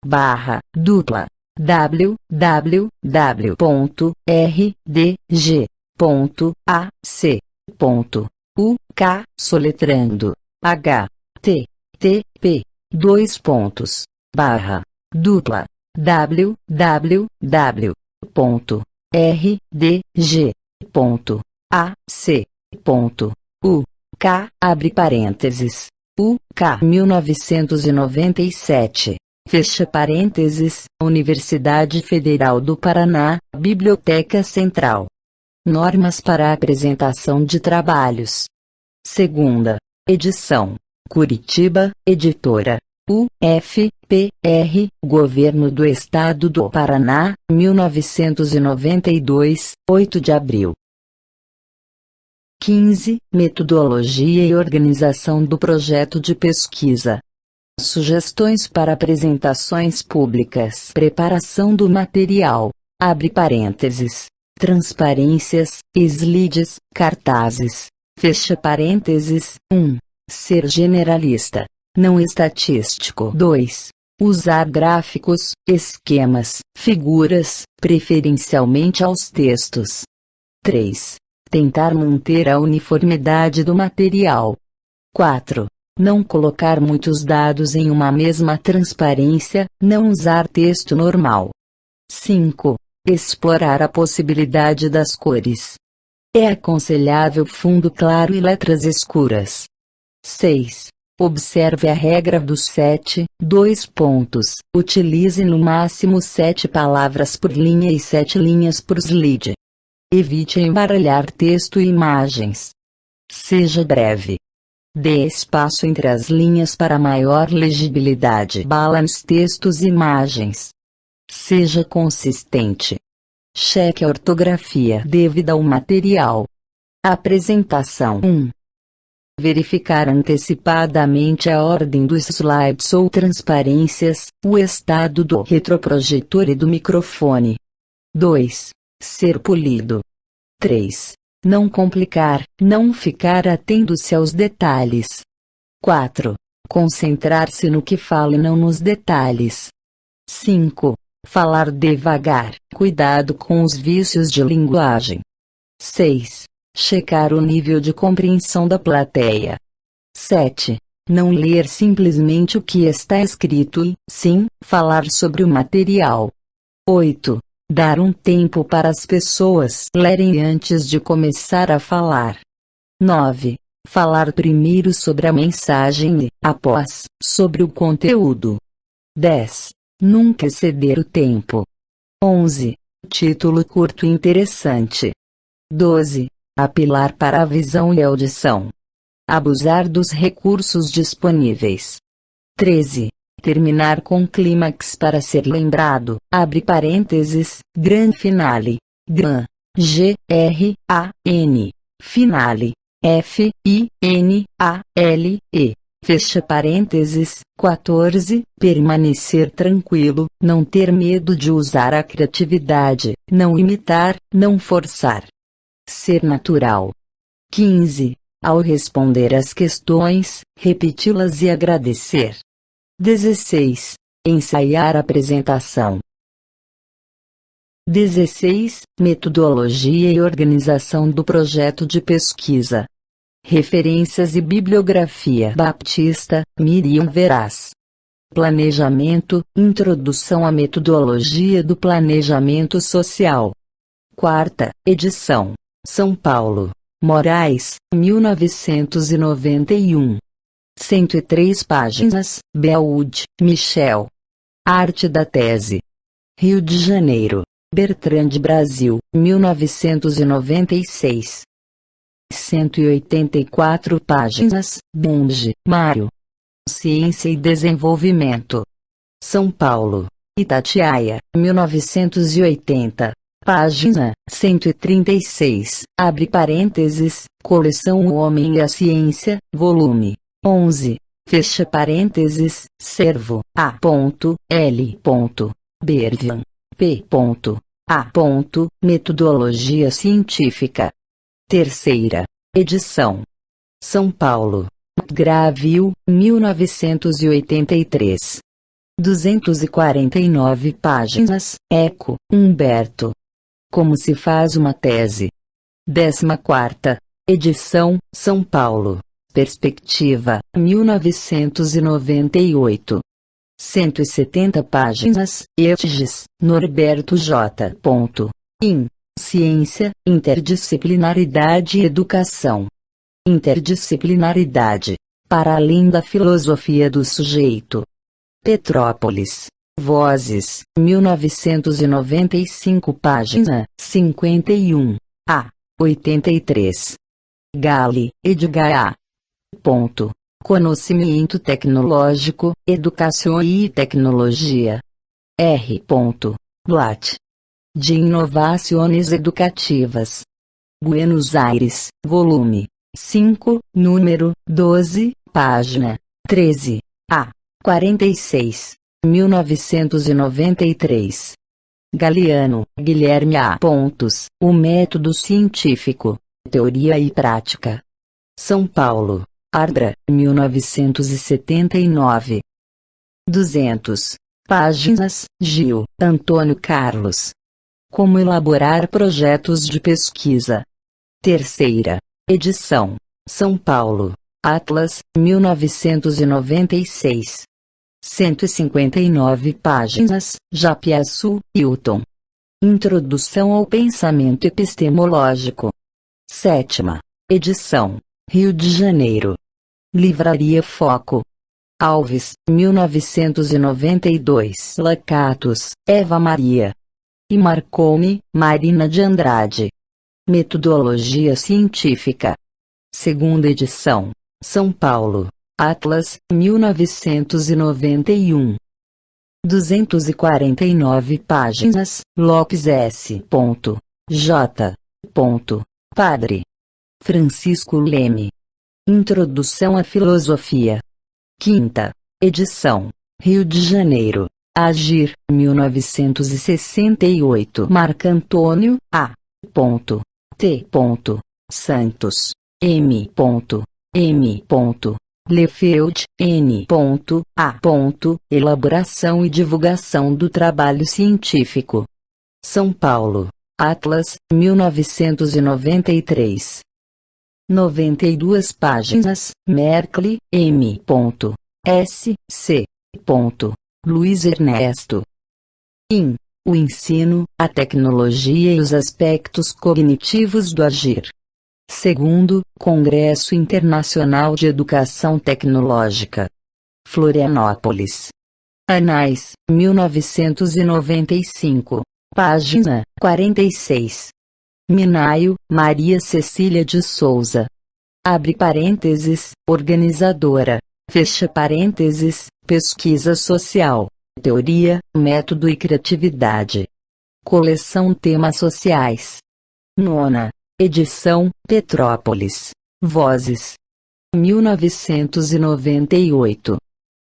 www.rdg.ac.uk soletrando www.rdg.ac.uk abre parênteses UK 1997 fecha parênteses Universidade Federal do Paraná Biblioteca Central. Normas para a apresentação de trabalhos. Segunda edição. Curitiba, editora. UFPR, Governo do Estado do Paraná, 1992, 8 de abril. 15. Metodologia e organização do projeto de pesquisa. Sugestões para apresentações públicas. Preparação do material. Abre parênteses. Transparências, slides, cartazes. Fecha parênteses. 1. Ser generalista. Não estatístico. 2. Usar gráficos, esquemas, figuras, preferencialmente aos textos. 3. Tentar manter a uniformidade do material. 4. Não colocar muitos dados em uma mesma transparência, não usar texto normal. 5. Explorar a possibilidade das cores. É aconselhável fundo claro e letras escuras. 6. Observe a regra dos 7, 2 pontos. Utilize no máximo 7 palavras por linha e 7 linhas por slide. Evite embaralhar texto e imagens. Seja breve. Dê espaço entre as linhas para maior legibilidade. Balance textos e imagens. Seja consistente. Cheque a ortografia devida ao material. Apresentação 1. Verificar antecipadamente a ordem dos slides ou transparências, o estado do retroprojetor e do microfone. 2. Ser polido. 3. Não complicar, não ficar atendo-se aos detalhes. 4. Concentrar-se no que fala e não nos detalhes. 5. Falar devagar, cuidado com os vícios de linguagem. 6. Checar o nível de compreensão da plateia. 7. Não ler simplesmente o que está escrito e, sim, falar sobre o material. 8. Dar um tempo para as pessoas lerem antes de começar a falar. 9. Falar primeiro sobre a mensagem e, após, sobre o conteúdo. 10. Nunca exceder o tempo. 11. Título curto e interessante. 12. Apelar para a visão e audição. Abusar dos recursos disponíveis. 13. Terminar com clímax para ser lembrado, abre parênteses, grande finale, gran, G-R-A-N, finale, F-I-N-A-L-E, fecha parênteses. 14. Permanecer tranquilo, não ter medo de usar a criatividade, não imitar, não forçar. Ser natural. 15. Ao responder às questões, repeti-las e agradecer. 16. Ensaiar a apresentação. 16. Metodologia e organização do projeto de pesquisa. Referências e bibliografia. Baptista, Miriam Veraz. Planejamento, Introdução à Metodologia do Planejamento Social. 4ª edição. São Paulo. Moraes, 1991. 103 páginas. Belwood, Michel. Arte da tese. Rio de Janeiro. Bertrand Brasil, 1996. 184 páginas. Bunge, Mário. Ciência e Desenvolvimento. São Paulo. Itatiaia, 1980. Página 136, abre parênteses, Coleção O Homem e a Ciência, volume 11, fecha parênteses, Servo, A.L. Bervan, P.A. Metodologia Científica. 3ª edição. São Paulo. McGraw-Hill, 1983. 249 páginas. Eco, Humberto. Como se faz uma tese. 14ª edição, São Paulo. Perspectiva, 1998. 170 páginas. Etges, Norberto J. In. Ciência, Interdisciplinaridade e Educação. Interdisciplinaridade. Para além da filosofia do sujeito. Petrópolis. Vozes, 1995 página 51 a 83. Gale, Edgar A. Conhecimento tecnológico, educação e tecnologia. R. Blatt. De inovações educativas. Buenos Aires, volume 5, número 12, página 13 a 46. 1993. Galiano, Guilherme A. O método científico, teoria e prática. São Paulo, Arbra, 1979. 200 páginas. Gil, Antônio Carlos. Como elaborar projetos de pesquisa. 3ª edição. São Paulo, Atlas, 1996. 159 páginas. Japiaçu, Hilton. Introdução ao Pensamento Epistemológico. 7ª edição, Rio de Janeiro. Livraria Foco. Alves, 1992. Lacatus, Eva Maria. E Marconi, Marina de Andrade. Metodologia Científica. 2ª edição, São Paulo. Atlas, 1991. 249 páginas. Lopes S. J. Padre. Francisco Leme. Introdução à Filosofia. 5ª edição, Rio de Janeiro. Agir, 1968. Marcantônio A. T. Santos. M. Lefeld, N. A. Elaboração e divulgação do trabalho científico. São Paulo. Atlas, 1993. 92 páginas. Merkley, M. S. C. Luiz Ernesto. O ensino, a tecnologia e os aspectos cognitivos do agir. 2º Congresso Internacional de Educação Tecnológica. Florianópolis. Anais, 1995. Página 46. Minaio, Maria Cecília de Souza. Abre parênteses, organizadora. Fecha parênteses, pesquisa social. Teoria, método e criatividade. Coleção Temas Sociais. 9ª edição, Petrópolis. Vozes. 1998.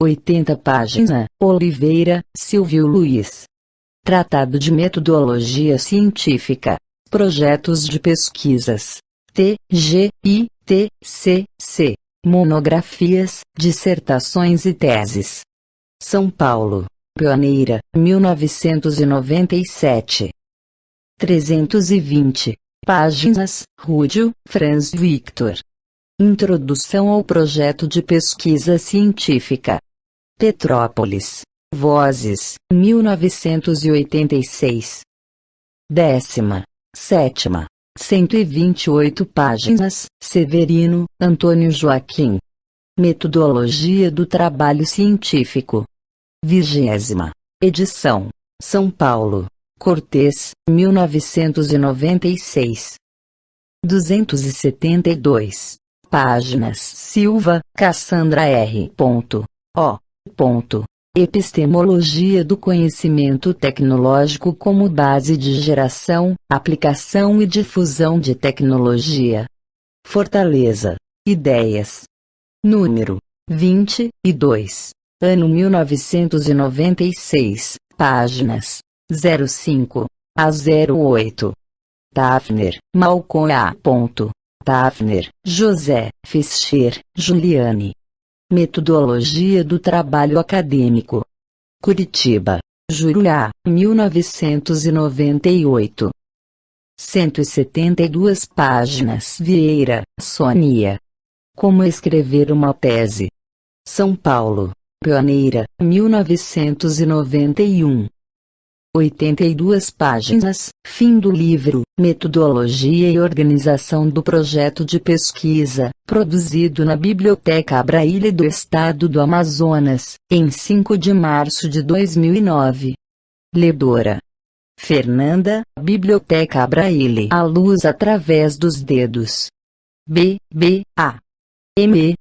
80 páginas. Oliveira, Silvio Luiz. Tratado de Metodologia Científica. Projetos de pesquisas. TGITCC. Monografias, dissertações e teses. São Paulo. Pioneira, 1997. 320 páginas. Rúdio, Franz Victor. Introdução ao projeto de pesquisa científica. Petrópolis. Vozes, 1986. 17ª. 128 páginas. Severino, Antônio Joaquim. Metodologia do Trabalho Científico. 20ª edição. São Paulo. Cortês, 1996. 272 páginas. Silva, Cassandra R. O. Epistemologia do Conhecimento Tecnológico como base de geração, aplicação e difusão de tecnologia. Fortaleza. Ideias. Número 22. Ano 1996. Páginas 05 a 08. Tafner, Malcolm A. Tafner, José, Fischer, Juliane. Metodologia do Trabalho Acadêmico. Curitiba. Julho A. 1998. 172 páginas. Vieira, Sônia. Como escrever uma tese. São Paulo. Pioneira, 1991. 82 páginas. Fim do livro, Metodologia e Organização do Projeto de Pesquisa, produzido na Biblioteca Braille do Estado do Amazonas, em 5 de março de 2009. Ledora. Fernanda, Biblioteca Braille. A luz através dos dedos. B.A. M.